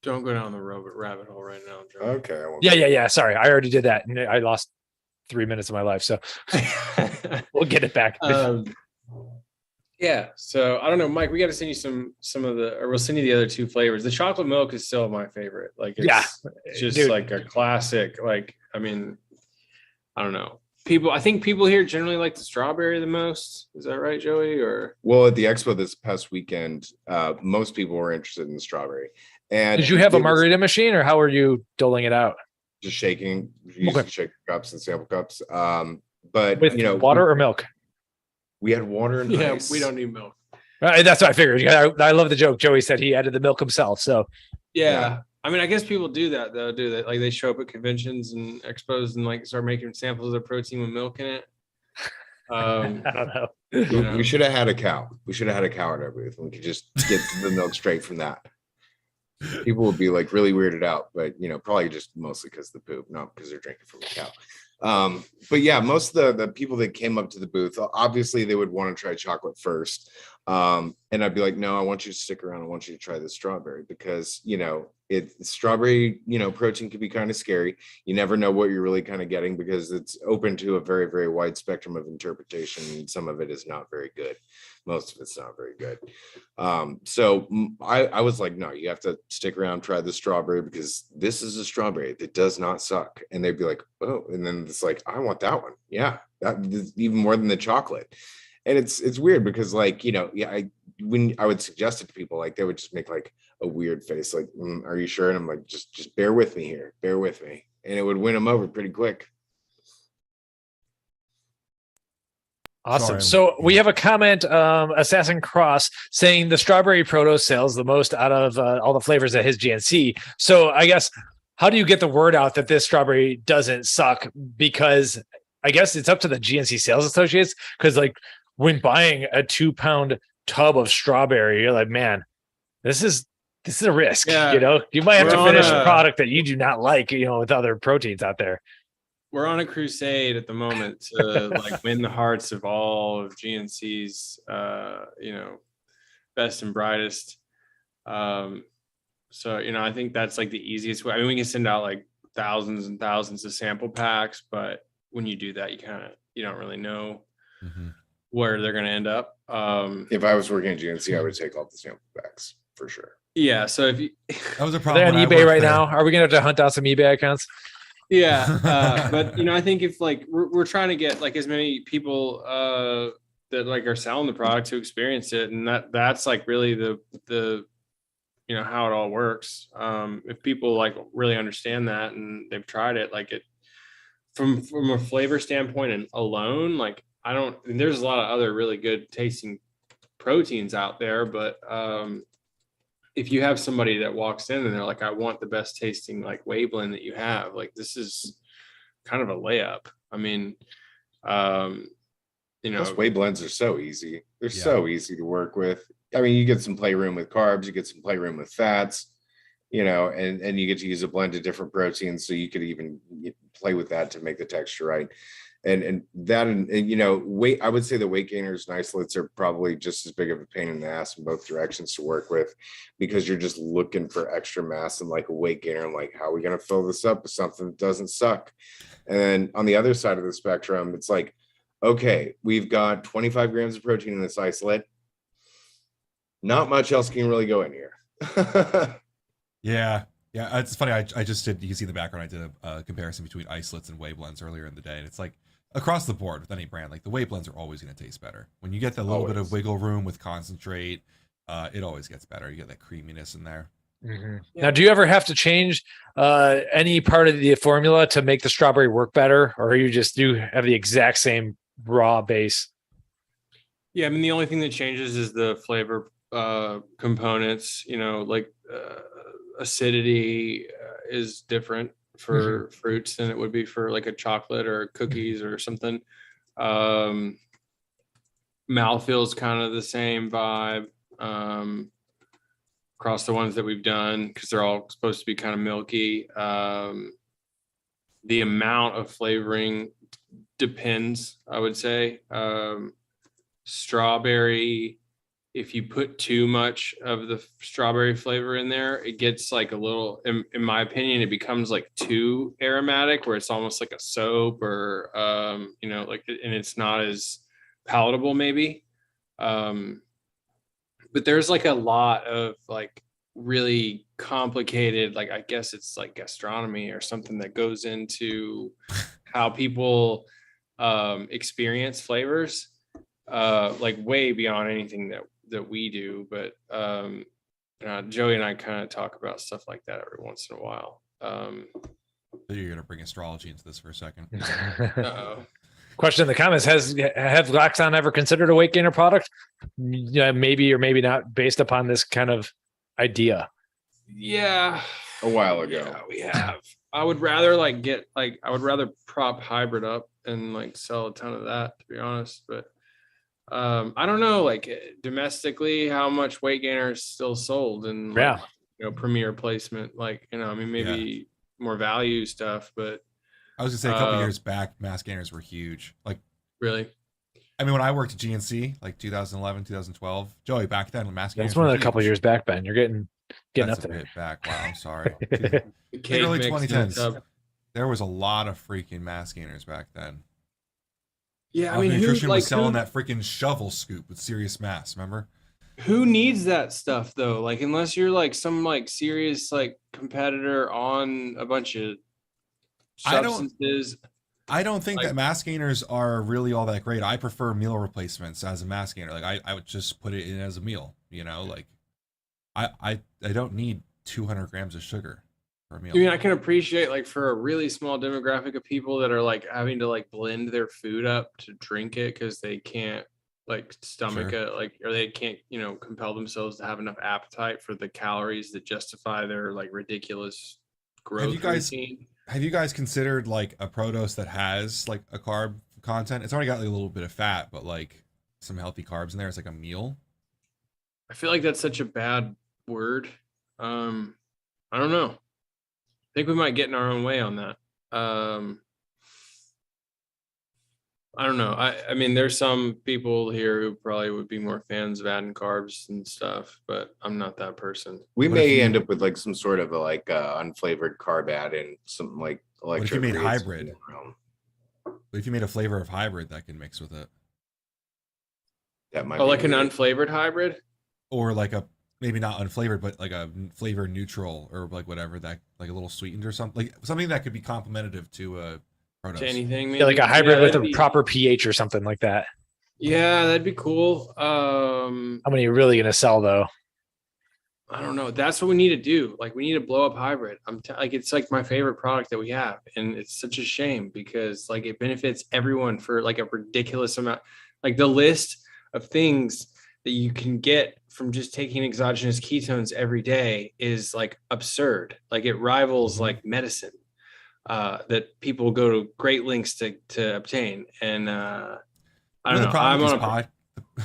Don't go down the rabbit hole right now, Joe. Okay. Yeah. Sorry, I already did that, and I lost 3 minutes of my life. So we'll get it back. Yeah. So I don't know, Mike. We got to send you some of the, or we'll send you the other two flavors. The chocolate milk is still my favorite. Like, it's just dude. Like a classic. Like, I mean, I don't know. I think people here generally like the strawberry the most. Is that right, Joey? Or well, at the expo this past weekend, most people were interested in the strawberry. And did you have a margarita machine, or how are you doling it out? Just shaking, using shaker cups and sample cups. But with water or milk. We had water and ice. We don't need milk. That's what I figured. I love the joke. Joey said he added the milk himself. So yeah. I mean, I guess people do that though, do they? Like they show up at conventions and expos and like start making samples of their protein with milk in it. I don't know. We should have had a cow. We should have had a cow at our booth. We could just get the milk straight from that. People would be like really weirded out, but probably just mostly because of the poop, not because they're drinking from a cow. But yeah, most of the people that came up to the booth, obviously they would want to try chocolate first. And I'd be like, no, I want you to stick around. I want you to try the strawberry because, strawberry, protein can be kind of scary. You never know what you're really kind of getting because it's open to a very, very wide spectrum of interpretation. Some of it is not very good. Most of it's not very good. So I was like, no, you have to stick around, try the strawberry because this is a strawberry that does not suck. And they'd be like, oh, and then it's like, I want that one. Yeah, that even more than the chocolate. And it's weird because when I would suggest it to people, like they would just make like a weird face, like, are you sure? And I'm like, just bear with me here, bear with me. And it would win them over pretty quick. Awesome. So we have a comment, Assassin Cross, saying the strawberry PROTOS sells the most out of all the flavors at his GNC. So I guess, how do you get the word out that this strawberry doesn't suck? Because I guess it's up to the GNC sales associates. Because like when buying a 2-pound tub of strawberry, you're like, man, this is a risk. Yeah. You might have to finish a product that you do not like, with other proteins out there. We're on a crusade at the moment to like win the hearts of all of GNC's, best and brightest. So, I think that's like the easiest way. I mean, we can send out like thousands and thousands of sample packs, but when you do that, you don't really know where they're going to end up. If I was working at GNC, I would take all the sample packs for sure. Yeah. So if you, that was a problem. Are they on eBay right now? Are we going to have to hunt out some eBay accounts? Yeah. But I think if like we're trying to get like as many people that like are selling the product to experience it. And that's like really the how it all works. If people like really understand that and they've tried it, like it from a flavor standpoint and alone, like there's a lot of other really good tasting proteins out there, but if you have somebody that walks in and they're like, I want the best tasting like whey blend that you have, like this is kind of a layup. I mean, those whey blends are so easy. They're so easy to work with. I mean, you get some playroom with carbs, you get some playroom with fats, and you get to use a blend of different proteins. So you could even play with that to make the texture right. And weight, I would say the weight gainers and isolates are probably just as big of a pain in the ass in both directions to work with because you're just looking for extra mass and like a weight gainer. I'm like, how are we going to fill this up with something that doesn't suck? And then on the other side of the spectrum, it's like, okay, we've got 25 grams of protein in this isolate. Not much else can really go in here. Yeah, it's funny. I just did. You can see in the background. I did a comparison between isolates and whey blends earlier in the day, and it's like across the board with any brand, like the whey blends are always going to taste better when you get the little bit of wiggle room with concentrate. It always gets better. You get that creaminess in there. Mm-hmm. Yeah. Now, do you ever have to change any part of the formula to make the strawberry work better, or you just do have the exact same raw base? Yeah, I mean the only thing that changes is the flavor components. Acidity is different for fruits than it would be for like a chocolate or cookies or something. Mouthfeel is kind of the same vibe across the ones that we've done because they're all supposed to be kind of milky. The amount of flavoring depends, I would say. Strawberry, if you put too much of the strawberry flavor in there, it gets like a little, in my opinion, it becomes like too aromatic where it's almost like a soap or, and it's not as palatable maybe. But there's like a lot of like really complicated, like, I guess it's like gastronomy or something that goes into how people experience flavors, like way beyond anything that we do, but Joey and I kind of talk about stuff like that every once in a while. You're gonna bring astrology into this for a second. Question in the comments: have Glaxon ever considered a weight gainer product? Maybe or maybe not, based upon this kind of idea. Yeah, a while ago. Yeah, we have. I would rather I would rather prop hybrid up and like sell a ton of that, to be honest, but I don't know, like domestically, how much weight gainer is still sold and premier placement, like, I mean, maybe more value stuff, but I was gonna say a couple years back, mass gainers were huge. Like, really? I mean, when I worked at GNC, like 2011, 2012, Joey, back then, mask That's gainers one were of a couple huge. years back, Ben. You're getting That's up a there. bit back. Wow, I'm sorry. The Like cake early mix in the 2010s. tub. There was a lot of freaking mask gainers back then. Yeah, I Alpha mean, Nutrition was selling that freaking shovel scoop with serious mass. Remember? who needs that stuff though? Like, unless you're like some like serious like competitor on a bunch of I don't- substances. I don't think Like- that mask gainers are really all that great. I prefer meal replacements as a mask gainer. Like I would just put it in as a meal. You know, like I don't need 200 grams of sugar for a meal. I mean, I can appreciate like for a really small demographic of people that are like having to like blend their food up to drink it because they can't like stomach it, like, or they can't, you know, compel themselves to have enough appetite for the calories that justify their like ridiculous growth routine. Have you guys considered like a PROTOS that has like a carb content? It's already got like a little bit of fat, but like some healthy carbs in there. It's like a meal. I feel like that's such a bad word. I don't know. I think we might get in our own way on that. I don't know. I mean, there's some people here who probably would be more fans of adding carbs and stuff, but I'm not that person. We What if may you- end up with like some sort of a like unflavored carb add and something like if you made electrolytes. hybrid? But if you made a flavor of hybrid that can mix with it, That might Oh, be like an weird. unflavored hybrid? or like a maybe not unflavored, but like a flavor neutral or like whatever that like a little sweetened or something, like something that could be complementative to a PROTOS. To anything? Yeah, like a maybe? hybrid with a that'd be- proper pH or something like that. Yeah, that'd be cool. How many are you really gonna sell though? I don't know. That's what we need to do. Like, we need to blow up hybrid. Like, it's like my favorite product that we have, and it's such a shame because like it benefits everyone for like a ridiculous amount. Like the list of things that you can get from just taking exogenous ketones every day is like absurd. Like it rivals like medicine that people go to great lengths to obtain. And I don't know. The problem with I'm these the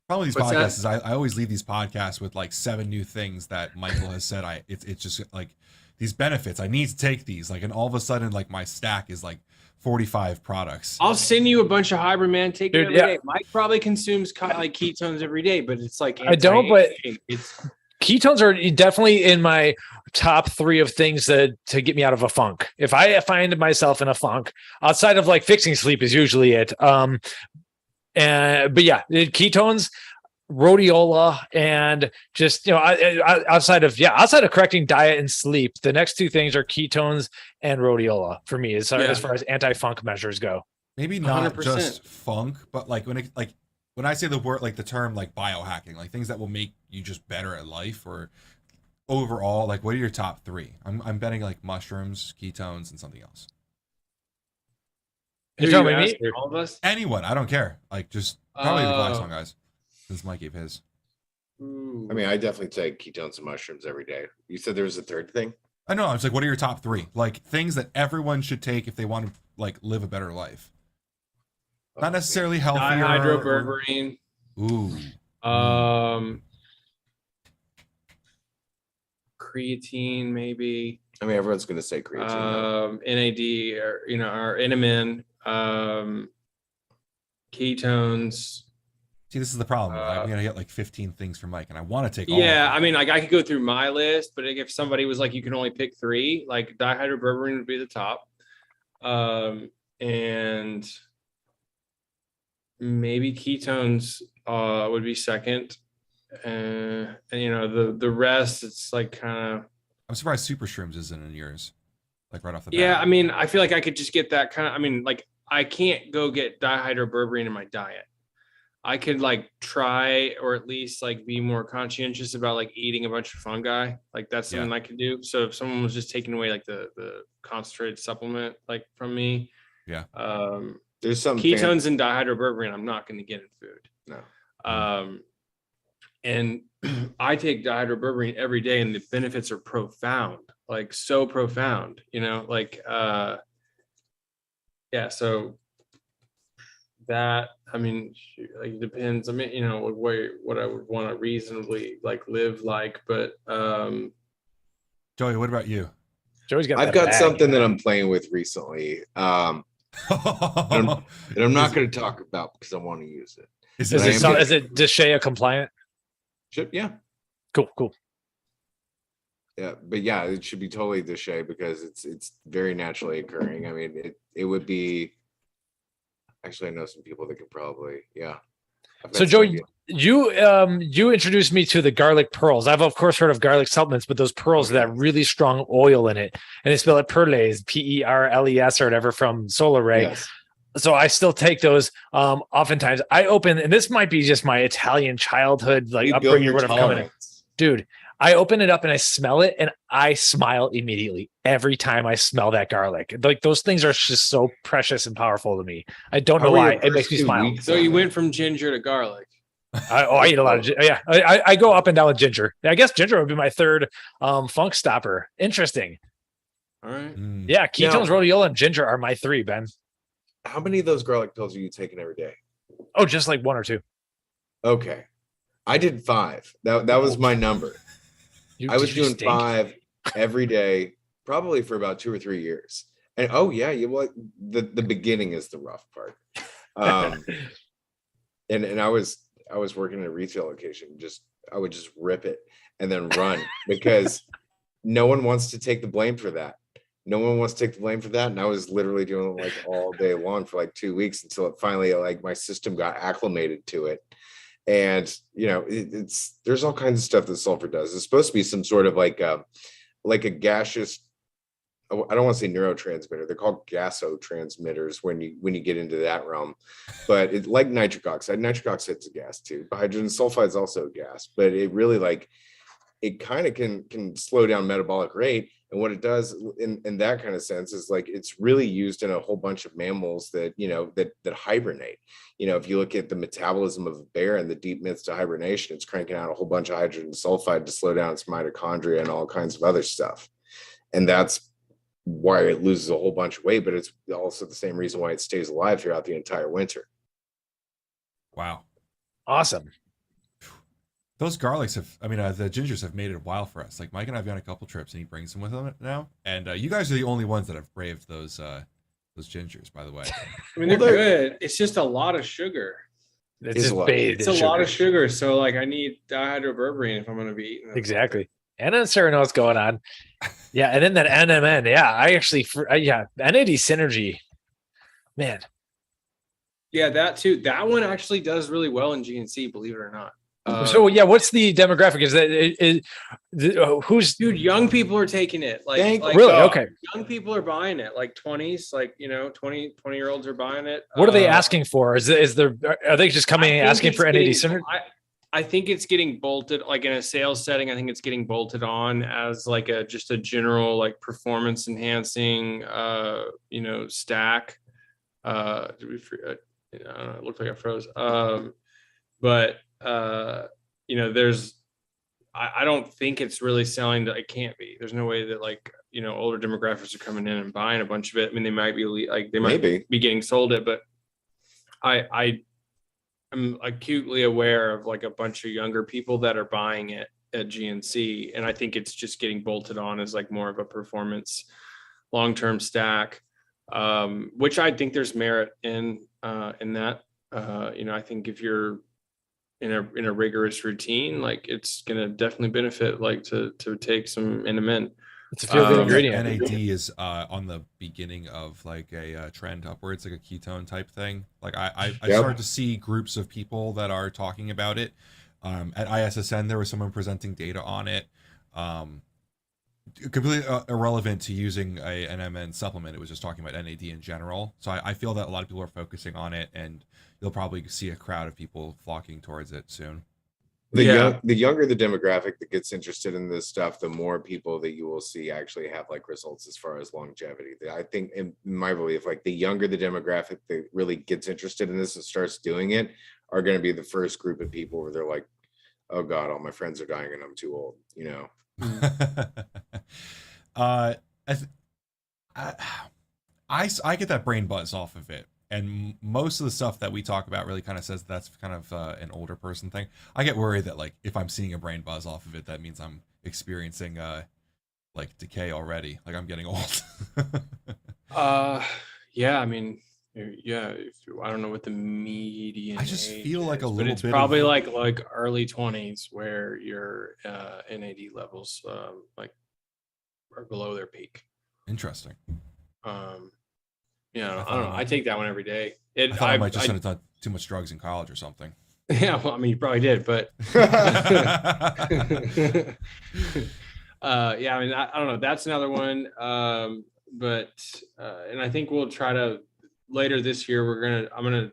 problem with these What's that? podcasts is I always leave these podcasts with like 7 new things that Michael has said. It's just like these benefits. I need to take these. Like, and all of a sudden, like my stack is like 45 products. I'll send you a bunch of hybrid, man. Take it Dude, every yeah. day. Mike probably consumes like ketones every day, but it's like I don't, but- anti-aging. It's Ketones are definitely in my top 3 of things that to get me out of a funk. If I find myself in a funk, outside of like fixing sleep is usually it. But yeah, ketones, rhodiola, and just, you know, outside of correcting diet and sleep, the next 2 things are ketones and rhodiola for me as far as anti-funk measures go. Maybe not 100%. just funk, but like when I say the word, like the term, like biohacking, like things that will make you just better at life or overall, like what are your top 3? I'm betting like mushrooms, ketones, and something else. You're Who talking you about me? asking, all of us. Anyone, I don't care. Like just probably the Oh. Glaxon guys, since Mike gave his. Ooh. I mean, I definitely take ketones and mushrooms every day. You said there was a third thing? I know. I was like, what are your top 3? Like things that everyone should take if they want to like live a better life. Not necessarily healthier. dihydroberberine. Ooh. Creatine, maybe. I mean, everyone's going to say creatine. though. NAD, or or NMN. Ketones. See, this is the problem. I'm gonna get like 15 things from Mike, and I want to take all. Yeah, of them. I mean, like I could go through my list, but if somebody was like, you can only pick 3, like dihydroberberine would be the top, and maybe ketones would be second, and you know the rest, it's like kind of. I'm surprised Super Shrooms isn't in yours, like right off the bat. Yeah, I mean, I feel like I could just get that kind of. I mean, like I can't go get dihydroberberine in my diet. I could like try, or at least like be more conscientious about like eating a bunch of fungi. Like that's something I could do. So if someone was just taking away like the concentrated supplement like from me, There's some ketones and dihydroberberine, I'm not going to get in food. No. And I take dihydroberberine every day, and the benefits are profound, like so profound. You know, like yeah. So that, I mean, like it depends. I mean, you know, what I would want to reasonably like live like, but Joey, what about you? Joey's got. I've that got bag. something that I'm playing with recently. that I'm not going to talk about because I want to use it. Is Is it, it, is it DSHEA compliant? Yeah. Cool. Yeah, but yeah, it should be totally DSHEA because it's very naturally occurring. I mean, it would be. Actually, I know some people that could probably, yeah. So Joe, you introduced me to the garlic pearls. I've of course heard of garlic supplements, but those pearls that really strong oil in it, and they spell it Perles, Perles or whatever from Solar Ray. Yes. So I still take those. Oftentimes I open, and this might be just my Italian childhood, like upbringing or whatever coming in. Dude, I open it up and I smell it and I smile immediately every time I smell that garlic. Like those things are just so precious and powerful to me. I don't know why it makes me smile. So you went from ginger to garlic. I eat a lot of yeah. I go up and down with ginger. I guess ginger would be my third funk stopper. Interesting. All right. Yeah, ketones, rhodiola, and ginger are my three, Ben. How many of those garlic pills are you taking every day? Oh, just like one or two. Okay. I did 5. That was my number. I was doing 5 every day, probably for about 2 or 3 years. And the beginning is the rough part. And I was working in a retail location. I would just rip it and then run because no one wants to take the blame for that. No one wants to take the blame for that. And I was literally doing it like all day long for like 2 weeks until it finally, like, my system got acclimated to it. And, you know, there's all kinds of stuff that sulfur does. It's supposed to be some sort of like a gaseous, I don't want to say neurotransmitter. They're called gasotransmitters when you get into that realm. But it's like nitric oxide. Nitric oxide's a gas too. Hydrogen sulfide is also a gas, but it really it kind of can slow down metabolic rate. And what it does in that kind of sense is like it's really used in a whole bunch of mammals that, you know, that hibernate. You know, if you look at the metabolism of a bear in the deep midst of hibernation, it's cranking out a whole bunch of hydrogen sulfide to slow down its mitochondria and all kinds of other stuff. And that's why it loses a whole bunch of weight, but it's also the same reason why it stays alive throughout the entire winter. Wow. Awesome. Those garlics the gingers have made it a while for us. Like Mike and I've gone a couple trips and he brings them with him now. And you guys are the only ones that have braved those gingers, by the way. I mean, they're good. It's just a lot of sugar. It's a lot of sugar. So like I need dihydroberberine if I'm going to be eating them. Exactly. And then Sarah knows what's going on. Yeah. And then that NMN. Yeah. NAD synergy, man. Yeah, that too. That one actually does really well in GNC, believe it or not. So yeah, what's the demographic? Is that who's dude? Young people are taking it. Like really? Okay. Young people are buying it. Like 20s, like 20-year-olds are buying it. What are they asking for? Are they just coming and asking for NAD synergy? I think it's getting bolted, like in a sales setting. I think it's getting bolted on as like just a general like performance enhancing, stack. I don't know. It looked like I froze. But I don't think it's really selling that. It can't be. There's no way that older demographics are coming in and buying a bunch of it. I mean, they might be getting sold it, but I am acutely aware of like a bunch of younger people that are buying it at GNC, and I think it's just getting bolted on as like more of a performance long-term stack, which I think there's merit in that. I think if you're in a rigorous routine, like it's gonna definitely benefit like to take some NMN. It's a feel good ingredient. NAD is on the beginning of like a trend upwards, like a ketone type thing. Like I started to see groups of people that are talking about it. At ISSN, there was someone presenting data on it. Completely irrelevant to using an NMN supplement. It was just talking about NAD in general. So I feel that a lot of people are focusing on it, and you'll probably see a crowd of people flocking towards it soon. The younger the demographic that gets interested in this stuff, the more people that you will see actually have like results as far as longevity. I think, in my belief, like the younger the demographic that really gets interested in this and starts doing it are going to be the first group of people where they're like, oh God, all my friends are dying and I'm too old, you know? I get that brain buzz off of it, and most of the stuff that we talk about really kind of says that's kind of an older person thing. I get worried that like if I'm seeing a brain buzz off of it, that means I'm experiencing like decay already, like I'm getting old. Yeah, I mean, Yeah, I don't know what the median. I just age feel like is, a but little it's bit probably of, like early 20s where your NAD levels like are below their peak. interesting. You know, I I thought don't know. I take that one every day. I thought I might just have done too much drugs in college or something. Yeah, well, I mean, you probably did, but yeah, I mean, I don't know. That's another one. But and I think we'll try to later this year. I'm gonna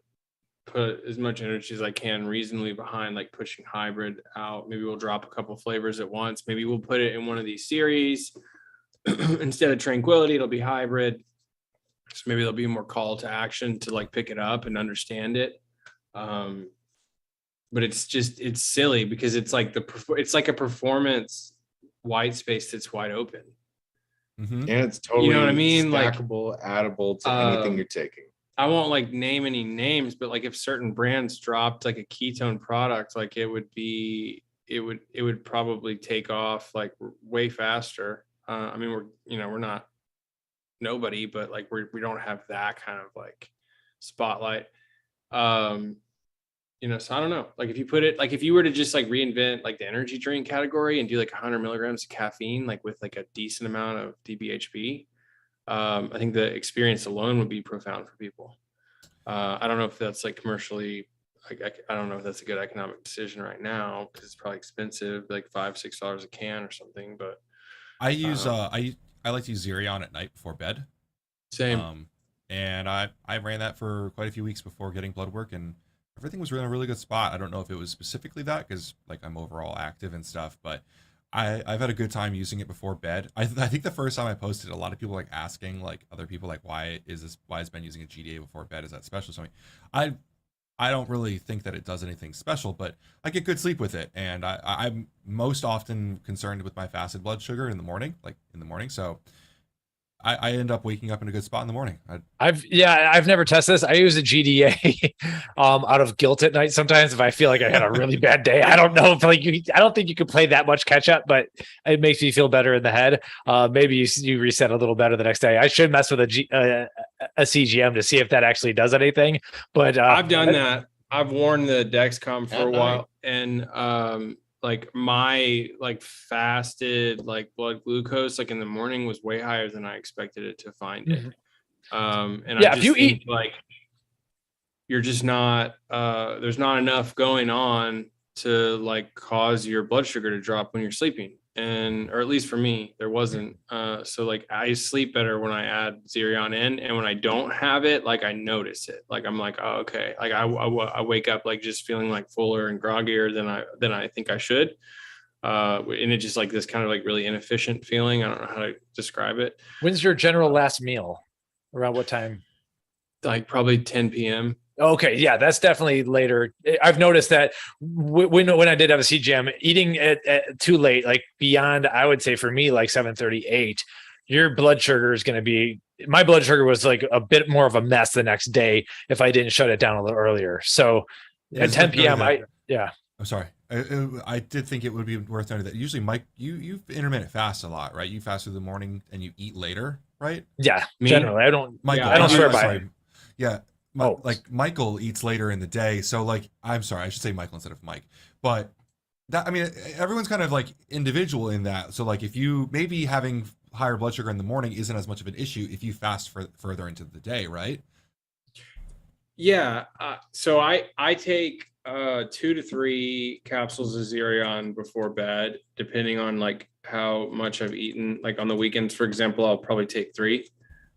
put as much energy as I can reasonably behind like pushing hybrid out. Maybe we'll drop a couple flavors at once. Maybe we'll put it in one of these series instead of Tranquility. It'll be hybrid. So maybe there'll be more call to action to like pick it up and understand it. But it's silly because it's like it's like a performance white space that's wide open. Mm-hmm. And it's totally, you know what I mean? stackable, like, addable to anything you're taking. I won't like name any names, but like if certain brands dropped like a ketone product, like it would probably take off like way faster. I mean, we're not nobody, but like we don't have that kind of like spotlight. So I don't know. Like if you put it, like if you were to just like reinvent like the energy drink category and do like 100 milligrams of caffeine, like with like a decent amount of DBHB, I think the experience alone would be profound for people. I don't know if that's like commercially, like I don't know if that's a good economic decision right now because it's probably expensive, like $5-6 a can or something. But I use I like to use Zerion at night before bed. Same. And I ran that for quite a few weeks before getting blood work, and everything was in a really good spot. I don't know if it was specifically that because like I'm overall active and stuff, but I've had a good time using it before bed. I think the first time I posted, a lot of people like asking like other people like why is Ben using a GDA before bed? Is that special? So I don't really think that it does anything special, but I get good sleep with it, and I'm most often concerned with my fasted blood sugar in the morning, So I end up waking up in a good spot in the morning. I've never tested this. I use a GDA out of guilt at night sometimes if I feel like I had a really bad day. I don't know if I don't think you could play that much catch up, but it makes me feel better in the head. Maybe you reset a little better the next day. I should mess with a CGM to see if that actually does anything. But I've done that. I've worn the Dexcom for a while, and like my like fasted like blood glucose like in the morning was way higher than I expected it to find it. And yeah, I just if you think eat like you're just not there's not enough going on to like cause your blood sugar to drop when you're sleeping, or at least for me there wasn't. So like I sleep better when I add Zerion in, and when I don't have it, like I notice it, like I'm like, oh okay, like I wake up like just feeling like fuller and groggier than I think I should. And it's just like this kind of like really inefficient feeling. I don't know how to describe it. When's your general last meal? Around what time? Like probably 10 p.m. Okay, yeah, that's definitely later. I've noticed that when I did have a CGM, eating at too late, like beyond, I would say for me, like 7:38, your blood sugar is going to be. My blood sugar was like a bit more of a mess the next day if I didn't shut it down a little earlier. So at 10 p.m., I'm sorry. I did think it would be worth noting that usually, Mike, you intermittent fast a lot, right? You fast through the morning and you eat later, right? Yeah, generally, I don't. Michael, I don't swear by it. Yeah. Like Michael eats later in the day. So like, I'm sorry, I should say Michael instead of Mike, but that, I mean, everyone's kind of like individual in that. So like if you maybe having higher blood sugar in the morning isn't as much of an issue if you fast further into the day, right? Yeah. So I take 2 to 3 capsules of Zerion before bed, depending on like how much I've eaten. Like on the weekends, for example, I'll probably take 3.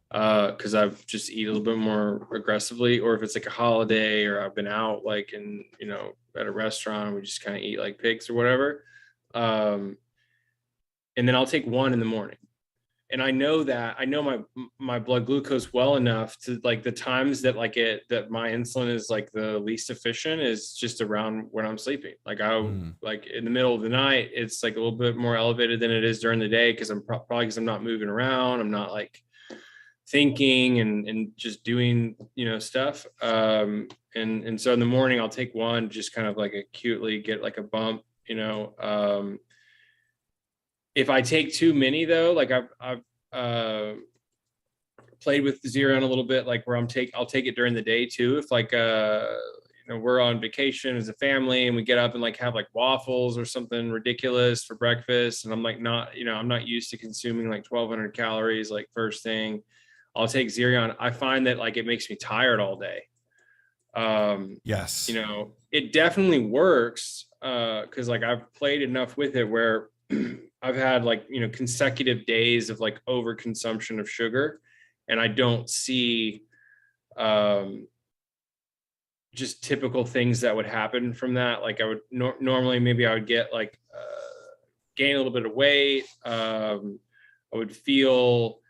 Because I've just eat a little bit more aggressively, or if it's like a holiday or I've been out like in at a restaurant, we just kind of eat like pigs or whatever. And then I'll take 1 in the morning, and I know my blood glucose well enough to like the times that that my insulin is like the least efficient is just around when I'm sleeping. Like like in the middle of the night, it's like a little bit more elevated than it is during the day because I'm probably because I'm not moving around, I'm not like thinking and just doing stuff, and so in the morning I'll take 1, just kind of like acutely get like a bump. If I take too many though, like I've played with the Xerion a little bit, like where I'll take it during the day too. If like, we're on vacation as a family and we get up and like have like waffles or something ridiculous for breakfast. And I'm like, I'm not used to consuming like 1,200 calories, like first thing. I'll take Xerion. I find that like, it makes me tired all day. Yes. It definitely works. Cause like I've played enough with it where I've had like, consecutive days of like overconsumption of sugar, and I don't see, just typical things that would happen from that. Like I would normally, maybe I would get like, gain a little bit of weight. I would feel,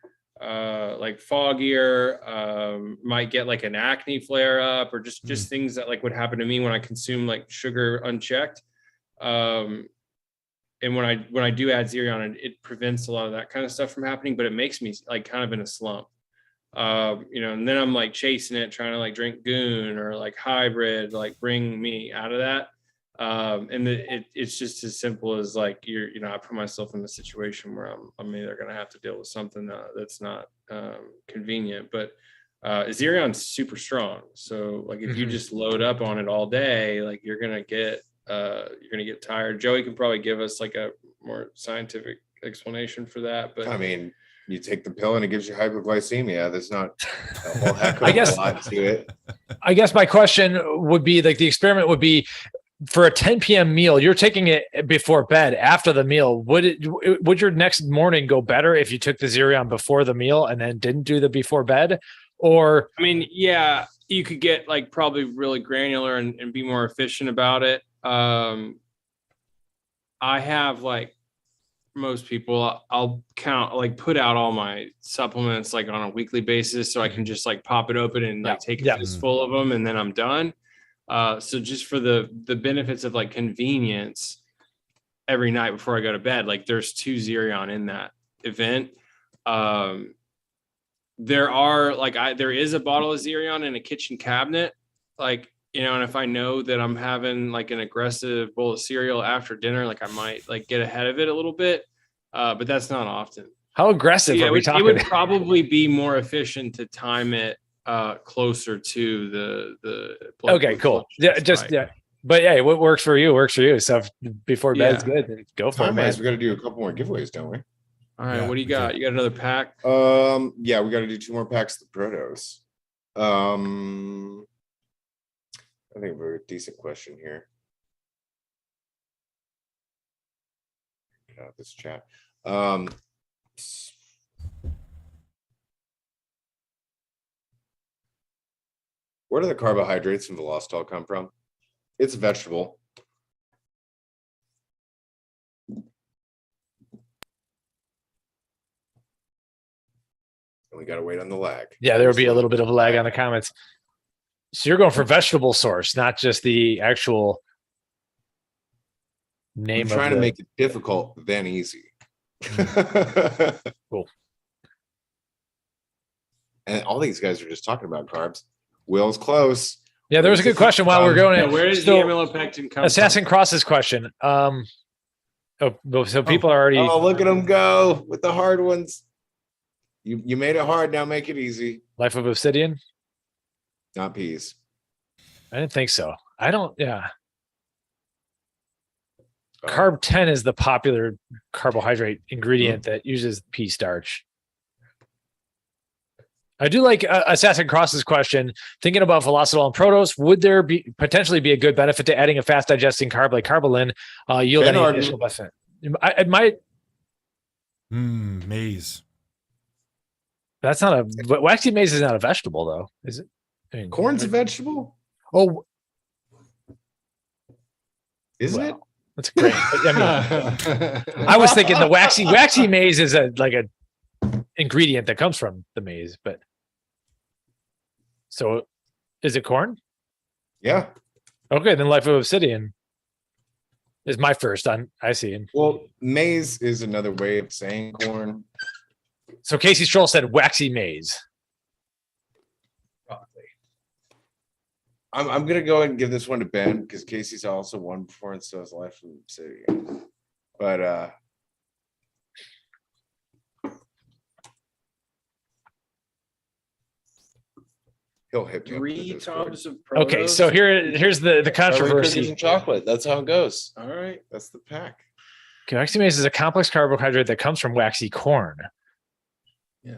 like foggier, might get like an acne flare up, or just things that like would happen to me when I consume like sugar unchecked. And when I do add Xerion, it prevents a lot of that kind of stuff from happening, but it makes me like kind of in a slump. And then I'm like chasing it, trying to like drink Goon or like Hybrid, like bring me out of that. And it's just as simple as like, I put myself in a situation where I'm either going to have to deal with something that's not convenient, but Xerion's super strong. So like, if you just load up on it all day, like you're going to get tired. Joey can probably give us like a more scientific explanation for that, but I mean, you take the pill and it gives you hypoglycemia. There's not a whole heck of a lot to it. I guess my question would be like, the experiment would be for a 10 p.m. meal, you're taking it before bed. After the meal, would your next morning go better if you took the Xerion before the meal and then didn't do the before bed? Or I mean, yeah, you could get like probably really granular and be more efficient about it. I have like most people, I'll put out all my supplements like on a weekly basis, so I can just like pop it open and like take a fistful of them and then I'm done. So just for the benefits of like convenience, every night before I go to bed, like there's 2 Xerion in that event. There is a bottle of Xerion in a kitchen cabinet, like, and if I know that I'm having like an aggressive bowl of cereal after dinner, like I might like get ahead of it a little bit, but that's not often. how aggressive are we talking? It would probably be more efficient to time it closer to the okay, cool. Yeah, but yeah, what works for you works for you. So if before bed's good, then go for it, man. We got to do a couple more giveaveaways, don't we? All right, what do you got? You got another pack? Yeah, we got to do 2 more packs of the PROTOS. I think we're a decent question here. Get out this chat. Where do the carbohydrates in Velositol come from? It's a vegetable. And we got to wait on the lag. Yeah, there will be a little bit of a lag on the comments. So you're going for vegetable source, not just the actual name. I'm trying to make it difficult, then easy. Cool. And all these guys are just talking about carbs. Will's close. Yeah, there was a good question while we're going in. Where does the amylopectin come Assassin from? Cross's question. So people are already. Oh, look at them go with the hard ones. You made it hard. Now make it easy. Life of Obsidian. Not peas. I didn't think so. I don't. Yeah. Carb 10 is the popular carbohydrate ingredient that uses pea starch. I do like Assassin Cross's question. Thinking about Velositol and PROTOS, would there be potentially be a good benefit to adding a fast digesting carb like Carbolin yield any additional benefit? It might. Maize. That's not a waxy maize is not a vegetable though, is it? I mean, corn's a vegetable. Oh, Isn't it? That's great. I mean, I was thinking the waxy maize is a ingredient that comes from the maize, but so is it corn? Yeah. Okay, then Life of Obsidian is my first on. I see. Well, maize is another way of saying corn. So Casey Stroll said waxy maize. I'm gonna go ahead and give this one to Ben because Casey's also won before and so is Life of Obsidian. But He'll hit me up in the 3 Discord. tubs of PROTOS. Okay, so here's the Are we cookies controversy. and chocolate? That's how it goes. All right. That's the pack. Waxy maize is a complex carbohydrate that comes from waxy corn. Yeah.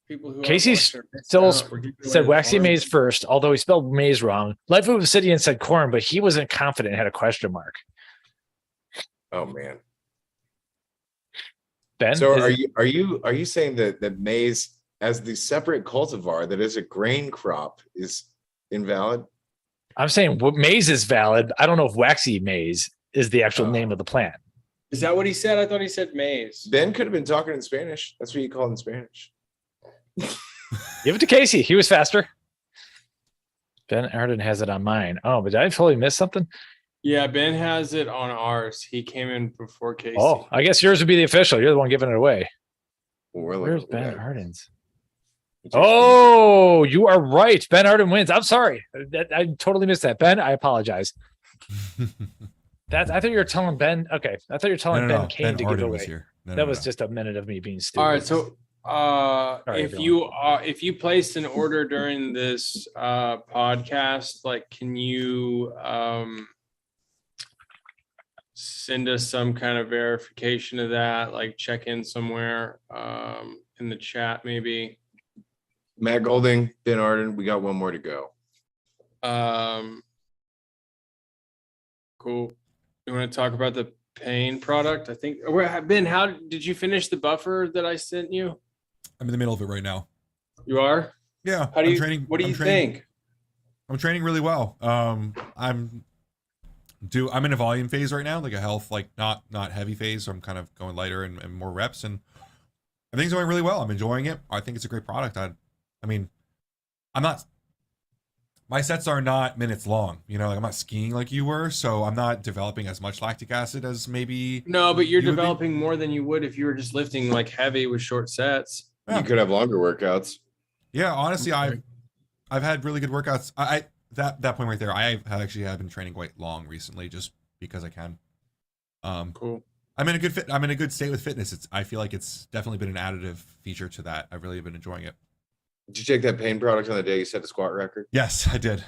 People who Casey still said waxy maize first, although he spelled maize wrong. Life of Obsidian said corn, but he wasn't confident, had a question mark. Oh man. Ben, So are you saying that maize as the separate cultivar that is a grain crop is invalid? I'm saying maize is valid. I don't know if waxy maize is the actual name of the plant. Is that what he said? I thought he said maize. Ben could have been talking in Spanish. That's what you call it in Spanish. Give it to Casey. He was faster. Ben Arden has it on mine. Oh, but did I totally miss something? Yeah, Ben has it on ours. He came in before Casey. Oh, I guess yours would be the official. You're the one giving it away. Well, we're Where's looking Ben at- Arden's? Oh, you are right. Ben Arden wins. I'm sorry. I totally missed that. Ben, I apologize. I thought you were telling Ben. Okay. I thought you were telling Ben came Ben to give Arden it was away. here. No, That no, was no. just a minute of me being stupid. All right. So if everyone. you placed an order during this podcast, like, can you send us some kind of verification of that? Like, check in somewhere in the chat, maybe. Matt Golding, Ben Arden, we got one more to go. Cool. You want to talk about the pain product? I think Ben, how did you finish the buffer that I sent you? I'm in the middle of it right now. You are? Yeah. How do you I'm training. what do you I'm training- think? I'm training really well. I'm in a volume phase right now, like a health, like not heavy phase. So I'm kind of going lighter and more reps, and everything's going really well. I'm enjoying it. I think it's a great product. I mean, my sets are not minutes long, like I'm not skiing like you were, so I'm not developing as much lactic acid as maybe. No, but you're you would be. developing more than you would if you were just lifting like heavy with short sets. Yeah. You could have longer workouts. Yeah, honestly, Okay. I've had really good workouts. I that point right there, I have been training quite long recently, just because I can. Cool. I'm in a good state with fitness. I feel like it's definitely been an additive feature to that. I've really been enjoying it. Did you take that pain product on the day you set the squat record? Yes, I did.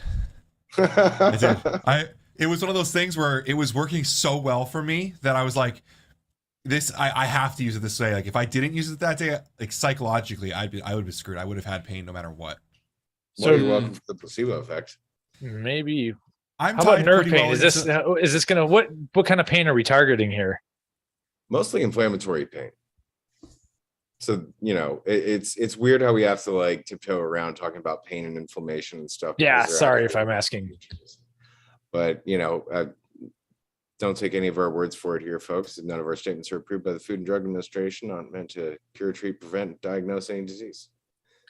I did. It was one of those things where it was working so well for me that I was like, I have to use it this way. Like if I didn't use it that day, like psychologically, I would be screwed. I would have had pain no matter what. Well, you're welcome for the placebo effect. Maybe. I'm How about tied nerve pretty pain? well Is this gonna what kind of pain are we targeting here? Mostly inflammatory pain. So, it's weird how we have to like tiptoe around talking about pain and inflammation and stuff. Yeah, because they're sorry if actually- I'm asking. But, don't take any of our words for it here, folks. None of our statements are approved by the Food and Drug Administration, not meant to cure, treat, prevent, diagnose any disease.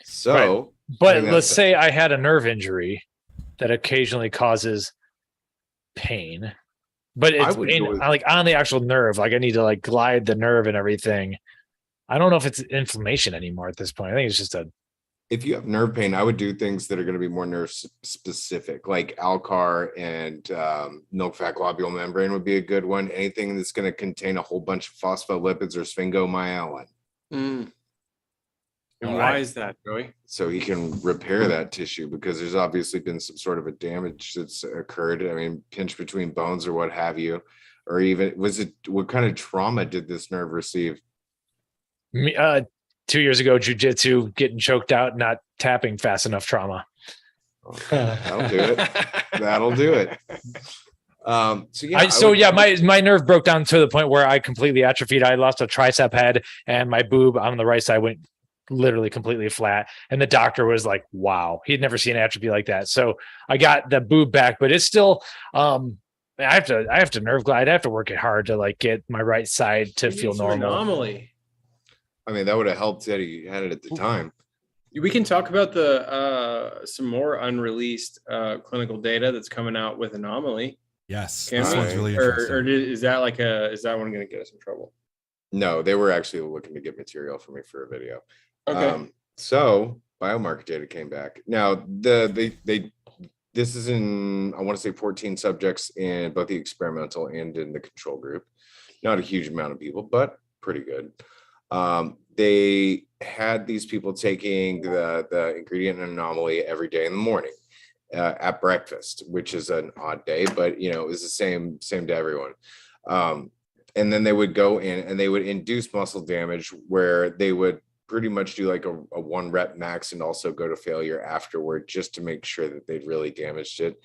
So, But think let's that's- say I had a nerve injury that occasionally causes pain, but I it's would pain, go with- like on the actual nerve. Like I need to like glide the nerve and everything. I don't know if it's inflammation anymore at this point. I think it's just if you have nerve pain, I would do things that are going to be more nerve specific, like Alcar and milk fat globule membrane would be a good one. Anything that's going to contain a whole bunch of phospholipids or sphingomyelin. And All why right. is that, Joey? So he can repair that tissue because there's obviously been some sort of a damage that's occurred. I mean, pinch between bones or what have you, or even what kind of trauma did this nerve receive? 2 years ago, jujitsu, getting choked out, not tapping fast enough trauma. That'll do it. That'll do it. My nerve broke down to the point where I completely atrophied. I lost a tricep head and my boob on the right side went literally completely flat. And the doctor was like, wow, he'd never seen atrophy like that. So I got the boob back, but it's still, I have to nerve glide. I have to work it hard to like get my right side to feel normal. Anomaly. I mean, that would have helped that he had it at the time. We can talk about the some more unreleased clinical data that's coming out with Anomaly. Yes, Can this we? one's really Or interesting. is that one going to get us in trouble? No, they were actually looking to get material for me for a video. Okay. So biomarker data came back. Now this is in, I want to say 14 subjects in both the experimental and in the control group. Not a huge amount of people, but pretty good. They had these people taking the ingredient Anomaly every day in the morning at breakfast, which is an odd day, but you know, it was the same to everyone. And then they would go in and they would induce muscle damage where they would pretty much do like a 1 rep max and also go to failure afterward, just to make sure that they'd really damaged it.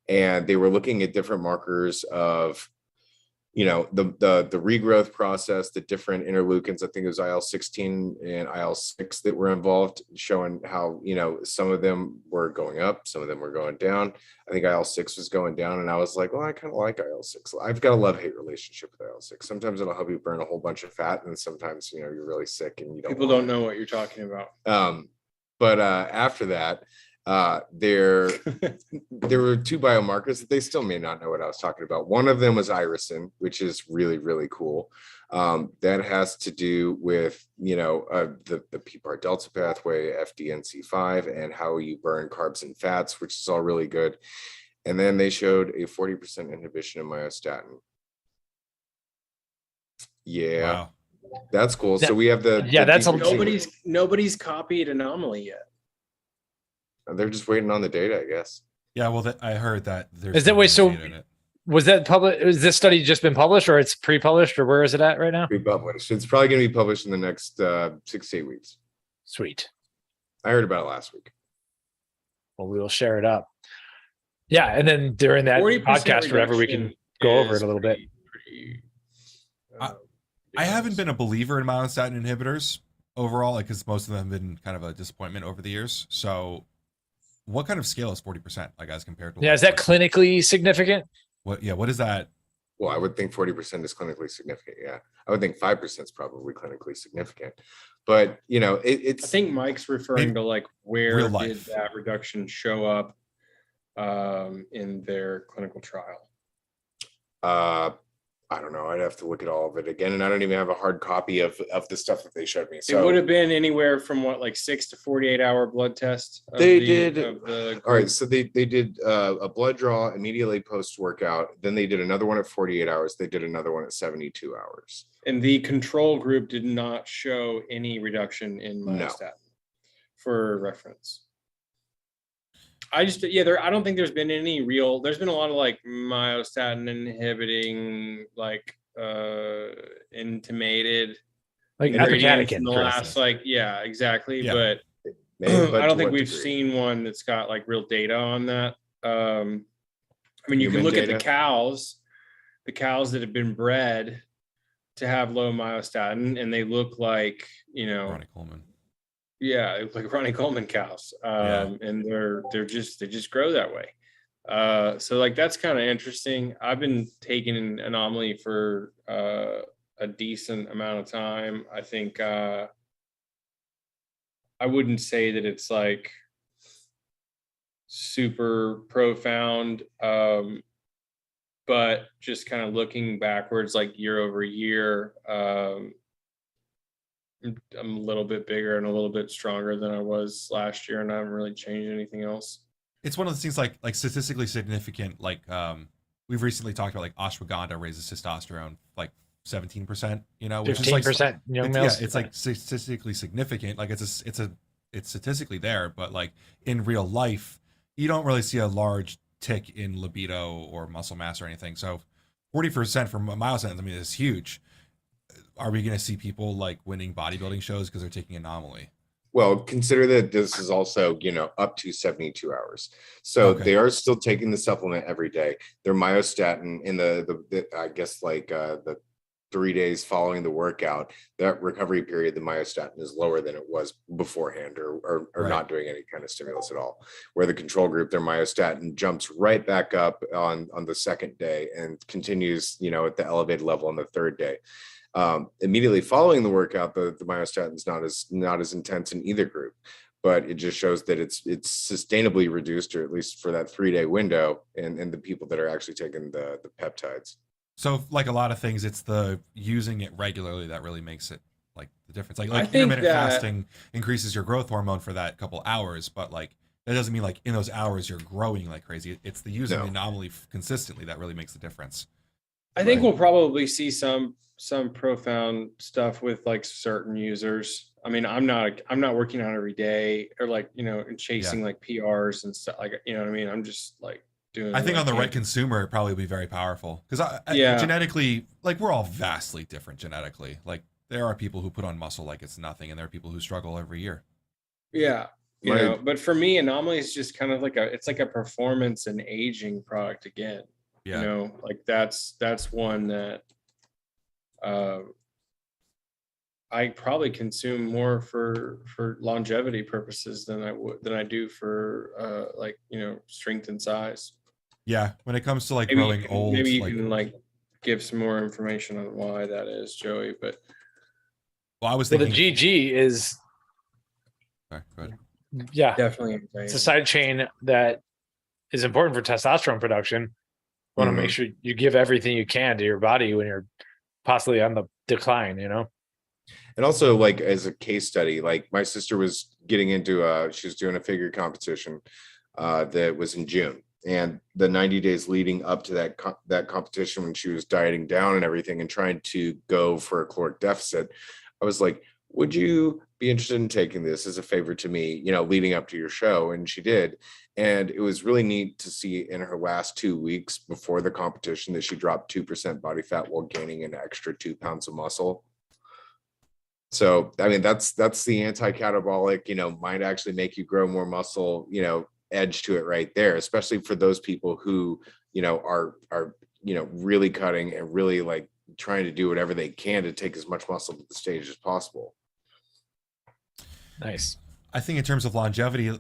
And they were looking at different markers of, you know, the regrowth process, the different interleukins. I think it was IL-16 and IL-6 that were involved, showing how, you know, some of them were going up, some of them were going down. I think IL-6 was going down, and I was like, well, I kind of like IL-6. I've got a love-hate relationship with IL-6. Sometimes it'll help you burn a whole bunch of fat, and sometimes, you know, you're really sick and you don't. People don't know what you're talking about. But after that, there were 2 biomarkers that they still may not know what I was talking about. One of them was irisin, which is really, really cool. That has to do with, you know, the PPAR delta pathway, FDNC5, and how you burn carbs and fats, which is all really good. And then they showed a 40% inhibition of myostatin. Yeah. Wow. That's cool. So we have nobody's copied Anomaly yet. They're just waiting on the data, I guess. Yeah, well, I heard that there's. Is that way? So was that public? Is this study just been published, or it's pre-published, or where is it at right now? Pre-published. It's probably going to be published in the next 6 to 8 weeks. Sweet. I heard about it last week. Well, we will share it up. Yeah, and then during that podcast, whatever, we can go over it a little bit. I haven't been a believer in myostatin inhibitors overall, like, because most of them have been kind of a disappointment over the years. So what kind of scale is 40%, like, as compared to? Yeah, is that clinically significant? What is that? Well, I would think 40% is clinically significant. Yeah. I would think 5% is probably clinically significant. But, you know, it's. I think Mike's referring to, like, where did that reduction show up in their clinical trial? I don't know. I'd have to look at all of it again, and I don't even have a hard copy of the stuff that they showed me. So it would have been anywhere from what, like 6 to 48 hour blood test. All right. So they did a blood draw immediately post workout. Then they did another one at 48 hours. They did another one at 72 hours. And the control group did not show any reduction in myostatin, for reference. I don't think there's been any real. There's been a lot of like myostatin inhibiting, like intimated, like ingredients in the last, like, yeah, exactly. Yeah. But I don't think we've seen one that's got like real data on that. I mean, you can look at the cows that have been bred to have low myostatin, and they look like, you know, Ronnie Coleman. Yeah, like Ronnie Coleman cows, and they just grow that way. So like that's kind of interesting. I've been taking an Anomaly for a decent amount of time. I think I wouldn't say that it's like super profound, but just kind of looking backwards, like year over year. I'm a little bit bigger and a little bit stronger than I was last year, and I haven't really changed anything else. It's one of those things like statistically significant. Like we've recently talked about, like ashwagandha raises testosterone like 17%. You know, which 15% is like young males. Yeah, it's like statistically significant. Like it's statistically there, but like in real life, you don't really see a large tick in libido or muscle mass or anything. So 40% from myostatin, I mean, is huge. Are we going to see people like winning bodybuilding shows because they're taking Anomaly? Well, consider that this is also, you know, up to 72 hours. So they are still taking the supplement every day. Their myostatin in the I guess like the 3 days following the workout, that recovery period, the myostatin is lower than it was beforehand, or not doing any kind of stimulus at all. Where the control group, their myostatin jumps right back up on the second day and continues, you know, at the elevated level on the third day. Immediately following the workout, the myostatin is not as intense in either group, but it just shows that it's sustainably reduced, or at least for that 3 day window, and the people that are actually taking the peptides. So like a lot of things, it's the using it regularly that really makes it like the difference. Like I think intermittent fasting increases your growth hormone for that couple hours, but like that doesn't mean like in those hours you're growing like crazy. It's the using the Anomaly consistently that really makes the difference. I think we'll probably see some some profound stuff with like certain users. I mean, I'm not working out every day or like, and chasing like PRs and stuff like, you know what I mean? I'm just like doing. I think what on the can. right consumer, it probably would be very powerful because Yeah. genetically, like we're all vastly different genetically. Like there are people who put on muscle like it's nothing, and there are people who struggle every year. Yeah. But for me, Anomaly is just kind of like it's like a performance and aging product again. Yeah. Like that's one that I probably consume more for longevity purposes than I do for like strength and size. Yeah, when it comes to like Maybe growing old, maybe you like, can like give some more information on why that is, Joey. But well, I was Well, thinking. the GG is Sorry, go ahead. definitely it's a side chain that is important for testosterone production. You want to make sure you give everything you can to your body when you're possibly on the decline, And also, like as a case study, like my sister was getting into she was doing a figure competition that was in June, and the 90 days leading up to that competition, when she was dieting down and everything and trying to go for a caloric deficit, I was like, would you be interested in taking this as a favor to me, leading up to your show? And she did. And it was really neat to see in her last 2 weeks before the competition that she dropped 2% body fat while gaining an extra 2 pounds of muscle. So, I mean, that's the anti-catabolic, might actually make you grow more muscle, edge to it right there, especially for those people who, are really cutting and really like trying to do whatever they can to take as much muscle to the stage as possible. Nice. I think in terms of longevity,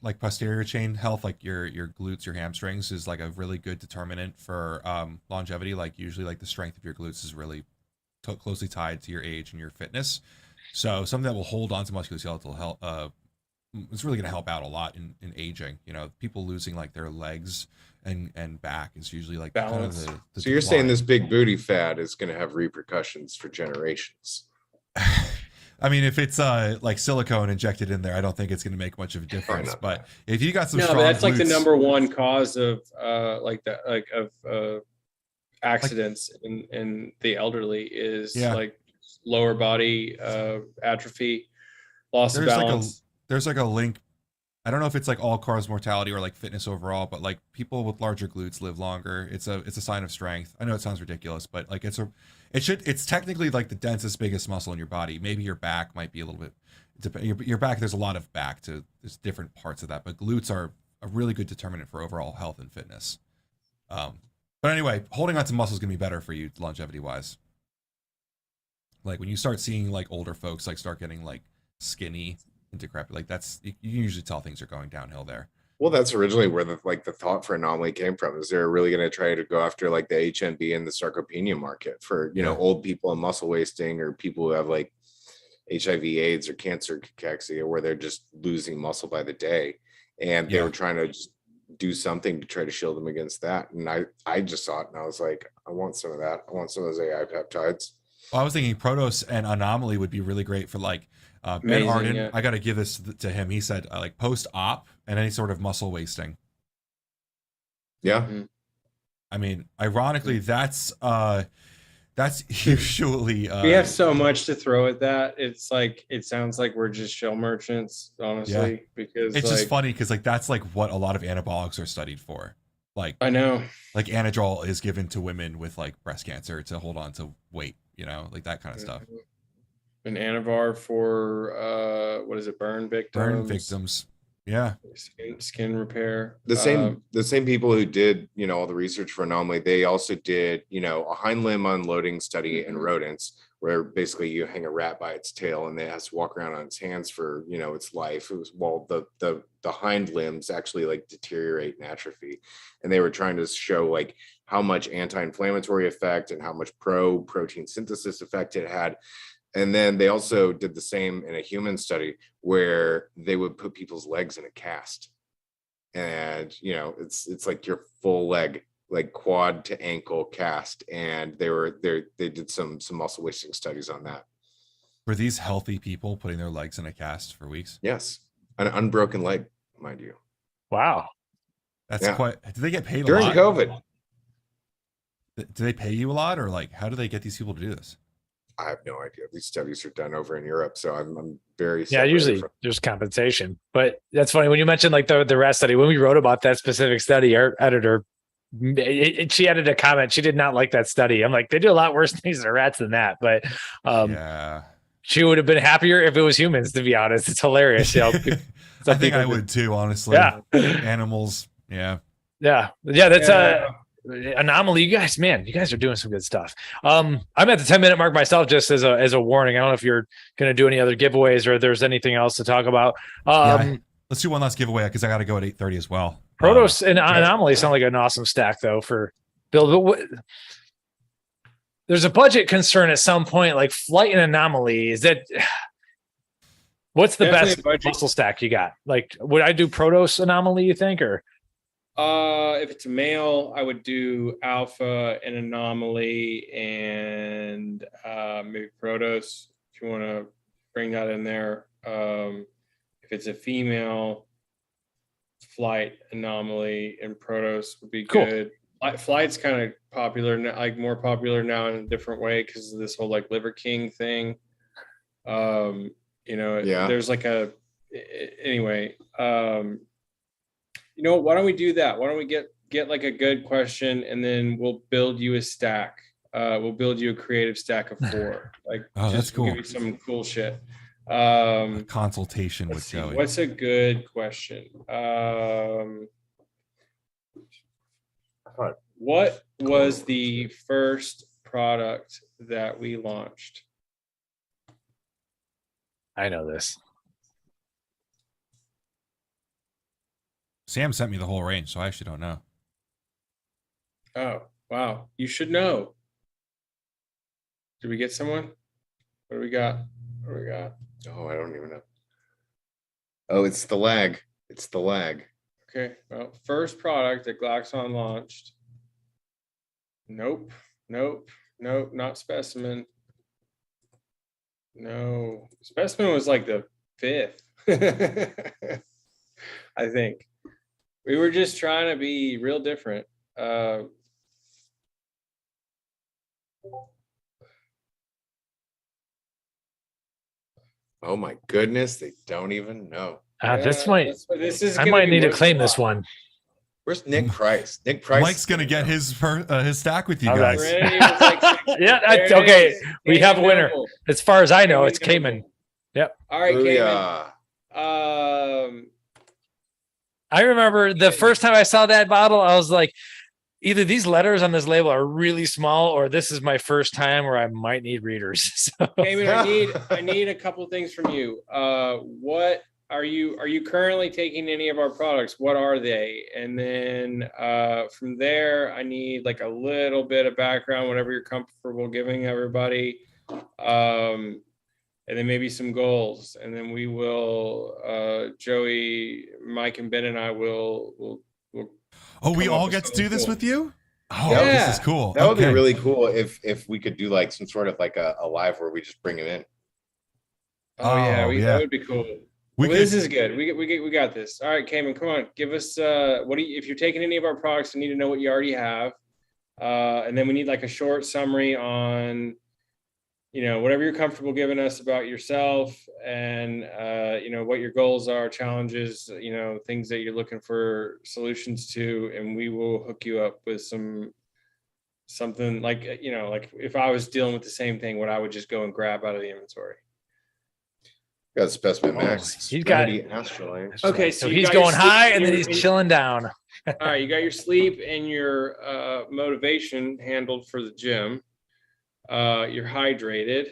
like posterior chain health, like your glutes, your hamstrings is like a really good determinant for longevity. Like usually like the strength of your glutes is really closely tied to your age and your fitness. So something that will hold on to musculoskeletal health, it's really going to help out a lot in aging. People losing like their legs and back is usually like balance. Kind of the So you're saying this big booty fat is going to have repercussions for generations? I mean, if it's like silicone injected in there, I don't think it's going to make much of a difference. But if you got some strong but that's glutes, like the number one cause of accidents in the elderly is like lower body atrophy, loss of balance. There's like a link. I don't know if it's like all cause mortality or like fitness overall, but like people with larger glutes live longer. It's a sign of strength. I know it sounds ridiculous, but like it's technically like the densest, biggest muscle in your body. Maybe your back might be a little bit, your back, there's a lot of back there's different parts of that, but glutes are a really good determinant for overall health and fitness. But anyway, holding on to muscle is going to be better for you longevity wise. Like when you start seeing like older folks like start getting like skinny and decrepit, like you usually tell things are going downhill there. Well, that's originally where the thought for Anomaly came from. Is they're really going to try to go after like the HMB and the sarcopenia market for old people and muscle wasting, or people who have like HIV/AIDS or cancer cachexia, where they're just losing muscle by the day, and they were trying to just do something to try to shield them against that. And I just saw it and I was like, I want some of that. I want some of those AI peptides. Well, I was thinking PROTOS and Anomaly would be really great for like Ben Arden. I got to give this to him. He said like post-op and any sort of muscle wasting. Yeah. Mm-hmm. I mean, ironically, that's usually we have so much to throw at that. It's like it sounds like we're just shell merchants, honestly, because it's just funny because like that's like what a lot of anabolics are studied for. Like I know, like Anadrol is given to women with like breast cancer to hold on to weight, like that kind of stuff. An Anavar for what is it? Burn victims. Yeah. Skin repair. The same people who did, all the research for Anomaly, they also did, a hind limb unloading study in rodents, where basically you hang a rat by its tail and it has to walk around on its hands for, its life. It was, well, the hind limbs actually like deteriorate and atrophy. And they were trying to show like how much anti-inflammatory effect and how much protein synthesis effect it had. And then they also did the same in a human study where they would put people's legs in a cast, and it's like your full leg, like quad to ankle cast, and they did some muscle wasting studies on that. Were these healthy people putting their legs in a cast for weeks? Yes, an unbroken leg, mind you. Wow, that's quite. Did they get paid during a lot? COVID? Do they pay you a lot, or like how do they get these people to do this? I have no idea. These studies are done over in Europe, so I'm very Yeah, separated usually from. there's compensation, but that's funny when you mentioned like the rat study. When we wrote about that specific study, our editor, she added a comment. She did not like that study. I'm like, they do a lot worse things to rats than that, but Yeah. she would have been happier if it was humans. To be honest, it's hilarious. You know, I think I would too, honestly. Yeah, Animals. Yeah. yeah. That's Anomaly. You guys, man, you guys are doing some good stuff. I'm at the 10-minute mark myself, just as a warning. I don't know if you're going to do any other giveaways or if there's anything else to talk about. Let's do one last giveaway because I got to go at 8:30 as well. PROTOS and Anomaly sound like an awesome stack though for build. There's a budget concern at some point, like Flight and Anomaly. Is that what's the best muscle stack you got? Like, would I do PROTOS Anomaly? You think, or if it's a male, I would do Alpha and Anomaly and maybe PROTOS if you want to bring that in there. If it's a female, Flight, Anomaly, and PROTOS would be good. Flight's kind of popular, like more popular now in a different way because of this whole like Liver King thing. There's like anyway. Why don't we do that? Why don't we get like a good question and then we'll build you a stack. We'll build you a creative stack of 4. Like, that's cool. Give you some cool shit. A consultation with Joey. What's a good question? What was the first product that we launched? I know this. Sam sent me the whole range, so I actually don't know. Oh, wow. You should know. Did we get someone? What do we got? Oh, I don't even know. Oh, it's the lag. Okay. Well, first product that Glaxon launched. Nope. Not Specimen. No. Specimen was like the 5th. I think. We were just trying to be real different. Oh my goodness, they don't even know. This I might need to claim this one. Where's Nick Price? Mike's gonna get his stack with you guys. Okay. We have a winner. As far as I know, it's Cayman. Yep. All right, Cayman. I remember the first time I saw that bottle, I was like, either these letters on this label are really small, or this is my first time where I might need readers. So. Cayman, I need a couple things from you. What are you currently taking any of our products? What are they? And then from there, I need like a little bit of background, whatever you're comfortable giving everybody. And then maybe some goals. And then we will, Joey, Mike, and Ben and I will Oh, we all get to do this with you? Oh, yeah. This is cool. That would be really cool if we could do like some sort of like a live where we just bring him in. That would be cool. This is good. We got this. All right, Cayman, come on. Give us if you're taking any of our products, we need to know what you already have. And then we need like a short summary on whatever you're comfortable giving us about yourself and, what your goals are, challenges, things that you're looking for solutions to. And we will hook you up with something like, like if I was dealing with the same thing, what I would just go and grab out of the inventory. Got Specimen Max. He's got Astrolabe. Okay. So he's going high and then he's chilling down. All right. You got your sleep and your motivation handled for the gym. You're hydrated.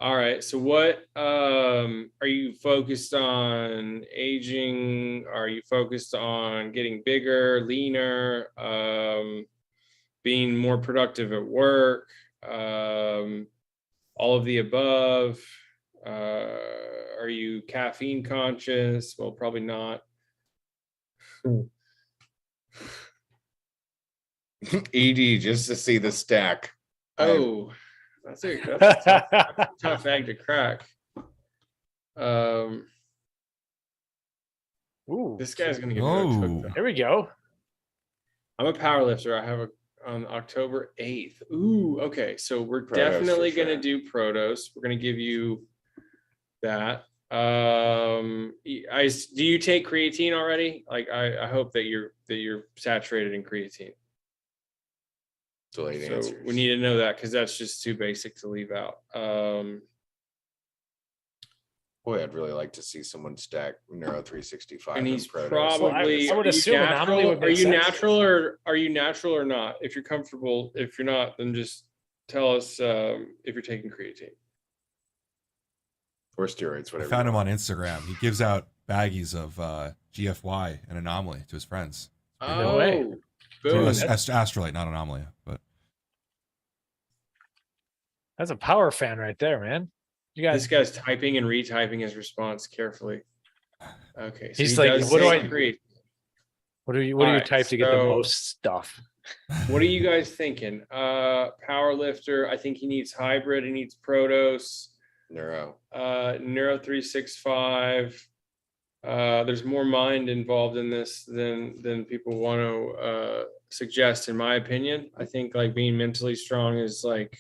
All right. So what are you focused on? Aging? Are you focused on getting bigger, leaner, being more productive at work? All of the above. Are you caffeine conscious? Well, probably not. ED just to see the stack. Oh, that's a tough egg to crack. Ooh, this guy's gonna get me. Here we go. I'm a power lifter. I on October 8th. Ooh, okay. So we're Protos definitely for going to sure. do Protos. We're going to give you that. Do you take creatine already? Like, I hope that you're saturated in creatine. Delayed So answers. we need to know that because that's just too basic to leave out. Boy, I'd really like to see someone stack Neuro 365 And he's Protos. probably. I would are you assume Anomaly would Are make you sense. natural or not? If you're comfortable, if you're not, then just tell us if you're taking creatine. Or steroids, I whatever. found you him want. on Instagram. He gives out baggies of GFY and Anomaly to his friends. No way. Oh, So boom. Astrolite, not Anomaly, but That's a power fan right there, man. You This guys, guy's typing and retyping his response carefully. Okay, so He's he like, does what do say I- creatine. what do you Alright, type to get the so- most stuff? What are you guys thinking? Power lifter. I think he needs hybrid. He needs Protos. Neuro. Neuro 365. There's more mind involved in this than people want to suggest, in my opinion. I think like being mentally strong is like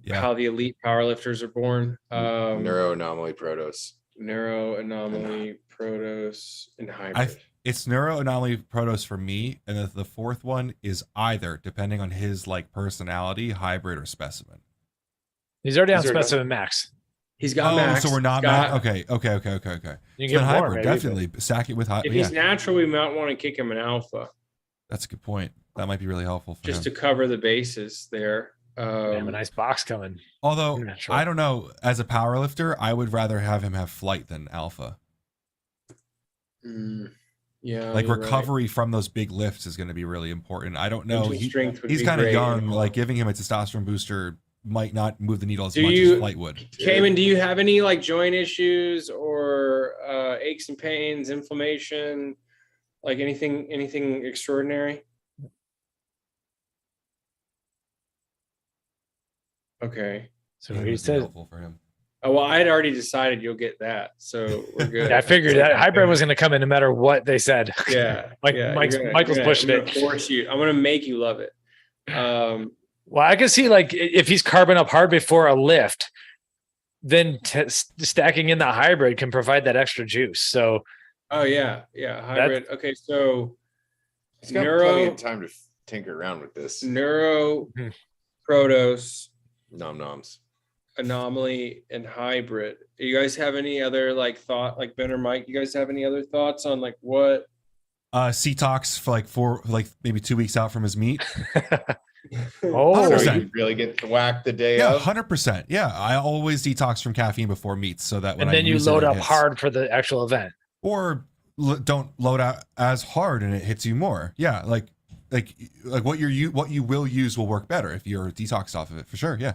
yeah. how the elite powerlifters are born. Neuro Anomaly Protos. Neuro, Anomaly, Protos, and hybrid. It's Neuro Anomaly Protos for me, and the fourth one is either, depending on his like personality, hybrid or specimen. He's already on Is there no- Specimen Max. He's got max. So we're not He's got- max. Okay. You So can then get more, hybrid, maybe, definitely stack it with high. If Yeah, he's natural, we might want to kick him an alpha that's a good point. That might be really helpful for just him. to cover the bases there. We have a nice box coming. Although Natural. I don't know, as a power lifter, I would rather have him have flight than alpha. Yeah, Like you're right. recovery from those big lifts is going to be really important. I don't know. Mental strength would He's be kind of great. young. Like giving him a testosterone booster might not move the needle as Do much you- as flight would. Cayman, do you have any like joint issues or aches and pains, inflammation, like anything extraordinary? Okay. So Yeah, it he would be said, helpful for him. Oh, well, I had already decided you'll get that, so we're good. yeah, I figured that hybrid was going to come in no matter what they said. Yeah, Mike- yeah, Michael's pushing I'm it. gonna force you. I'm gonna make you love it. Well, I can see like if he's carbon up hard before a lift, then stacking in the hybrid can provide that extra juice. So Oh yeah, hybrid. Okay, so He's got Neuro- plenty of time to tinker around with this. Neuro, Hmm. Protos, Nom noms. Anomaly, and hybrid. Do you guys have any other like thought, like Ben or Mike? You guys have any other thoughts on like what? Cetox for maybe 2 weeks out from his meet. oh, So 100%. you really get whacked the day Yeah, of. 100%. Yeah, I always detox from caffeine before meets so that when and I then you use it, load it up hits. hard for the actual event. or don't load out as hard and it hits you more. Yeah, like what you will use will work better if you're detoxed off of it for sure. Yeah.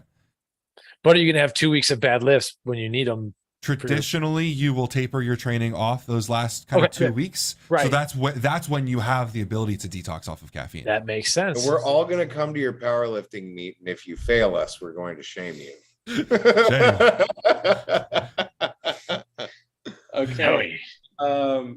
But are you going to have 2 weeks of bad lifts when you need them? Traditionally, you will taper your training off those last kind of 2 weeks. Right. So that's when you have the ability to detox off of caffeine. That makes sense. And we're all going to come to your powerlifting meet, and if you fail us, we're going to shame you. Okay. Oh,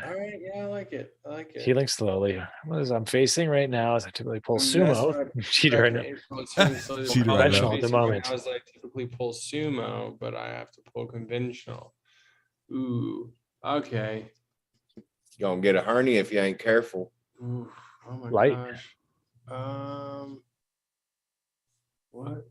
All right. Yeah, I like it. healing slowly. What is I'm facing right now is I typically pull That's what sumo. Cheater right now. Cheater right now. At the moment. I was like, typically pull sumo, but I have to pull conventional. Ooh. Okay. You're going to get a hernia if you ain't careful. Ooh, oh my Light. gosh. What?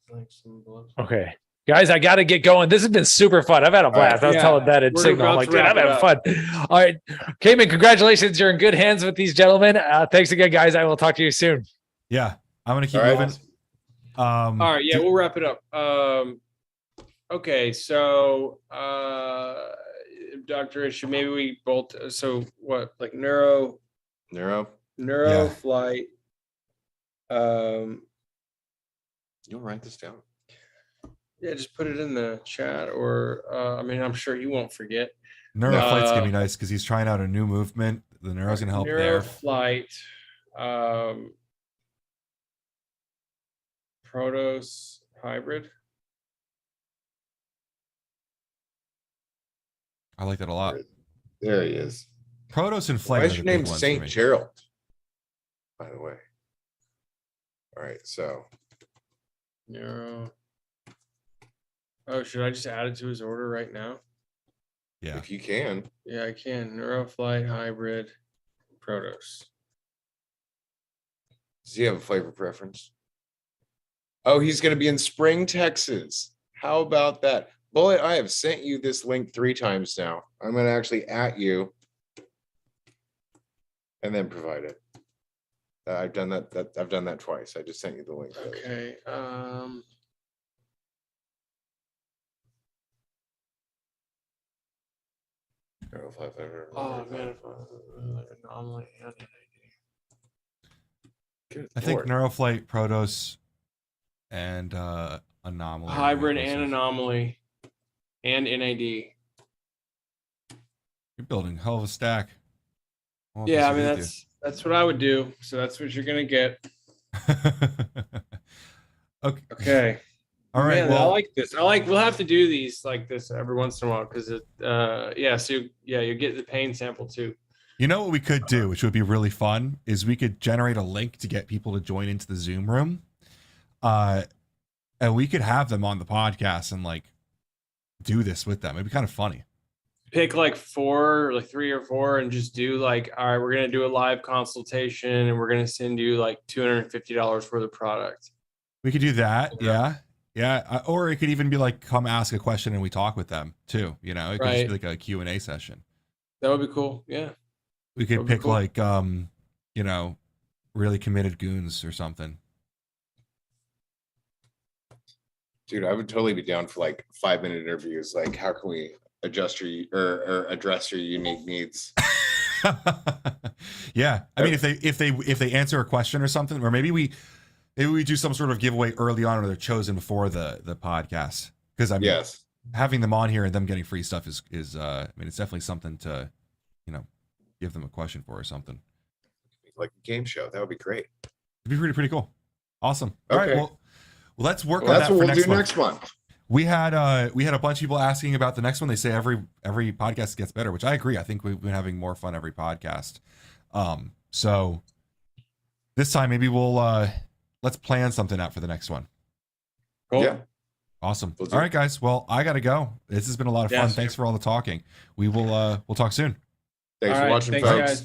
Like some blood. Okay. Guys, I got to get going. This has been super fun. I've had a blast. I was yeah. telling that in We're Signal. I'm about like, to dude, I'm wrap having it fun. All right. Cayman, congratulations. You're in good hands with these gentlemen. Thanks again, guys. I will talk to you soon. Yeah, I'm gonna keep All right. moving. All right, yeah, we'll wrap it up. Okay, so Dr. Issue, maybe we both so what like neuro Neuro, flight. you'll write this down. Yeah, just put it in the chat or I mean I'm sure you won't forget. Neuroflight's gonna be nice because he's trying out a new movement. The neuro's gonna help Neuro there. flight, Protos hybrid. I like that a lot. There he is. Protos and Why Flame. is your name Saint Gerald? By the way. All right, so Neuro. Oh, should I just add it to his order right now? Yeah. if you can. Yeah, I can. Neuroflight hybrid Protos. Does he have a flavor preference? Oh, he's going to be in Spring, Texas. How about that? Bullet, I have sent you this link 3 times now. I'm going to actually at you and then provide it. I've done that. I've done that twice. I just sent you the link. Okay. Oh man, Anomaly and Good I think Lord. Neuroflight, Protos, and Anomaly. hybrid and Anomaly and NAD. You're building a hell of a stack. won't Yeah, I mean disagree with that's what I would do. So that's what you're gonna get. you. Okay. Okay. All right. Man, I Well, like this. We'll have to do these like this every once in a while because it you get the pain sample too. you know what we could do, which would be really fun, is we could generate a link to get people to join into the Zoom room. And we could have them on the podcast and like do this with them. It'd be kind of funny. Pick like 4, like 3 or 4, and just do like, all right, we're gonna do a live consultation and we're gonna send you like $250 worth of product. We could do that. Yeah. Yeah. Or it could even be like, come ask a question and we talk with them too. You know, it could just be Right. like a Q&A session. That would be cool. Yeah. We could That'd be pick cool. like, you know, really committed goons or something. Dude, I would totally be down for like 5-minute interviews. Like, how can we adjust your or address your unique needs? Yeah. I mean, if they answer a question or something, or maybe we do some sort of giveaway early on, or they're chosen before the podcast. Because I mean, Yes. having them on here and them getting free stuff is I mean, it's definitely something to, you know, give them a question for or something. Like a game show. That would be great. It'd be pretty cool. Awesome. All right. Okay. Well, let's work Well, on that's that what for we'll next do month. next month. We had a bunch of people asking about the next one. They say every podcast gets better, which I agree. I think we've been having more fun every podcast. So this time maybe we'll let's plan something out for the next one. Cool. Yeah. Awesome. We'll do All it. right, guys. Well, I gotta go. This has been a lot of fun. Yes. Thanks for all the talking. We'll talk soon. Thanks All for right, watching, thanks, folks. guys.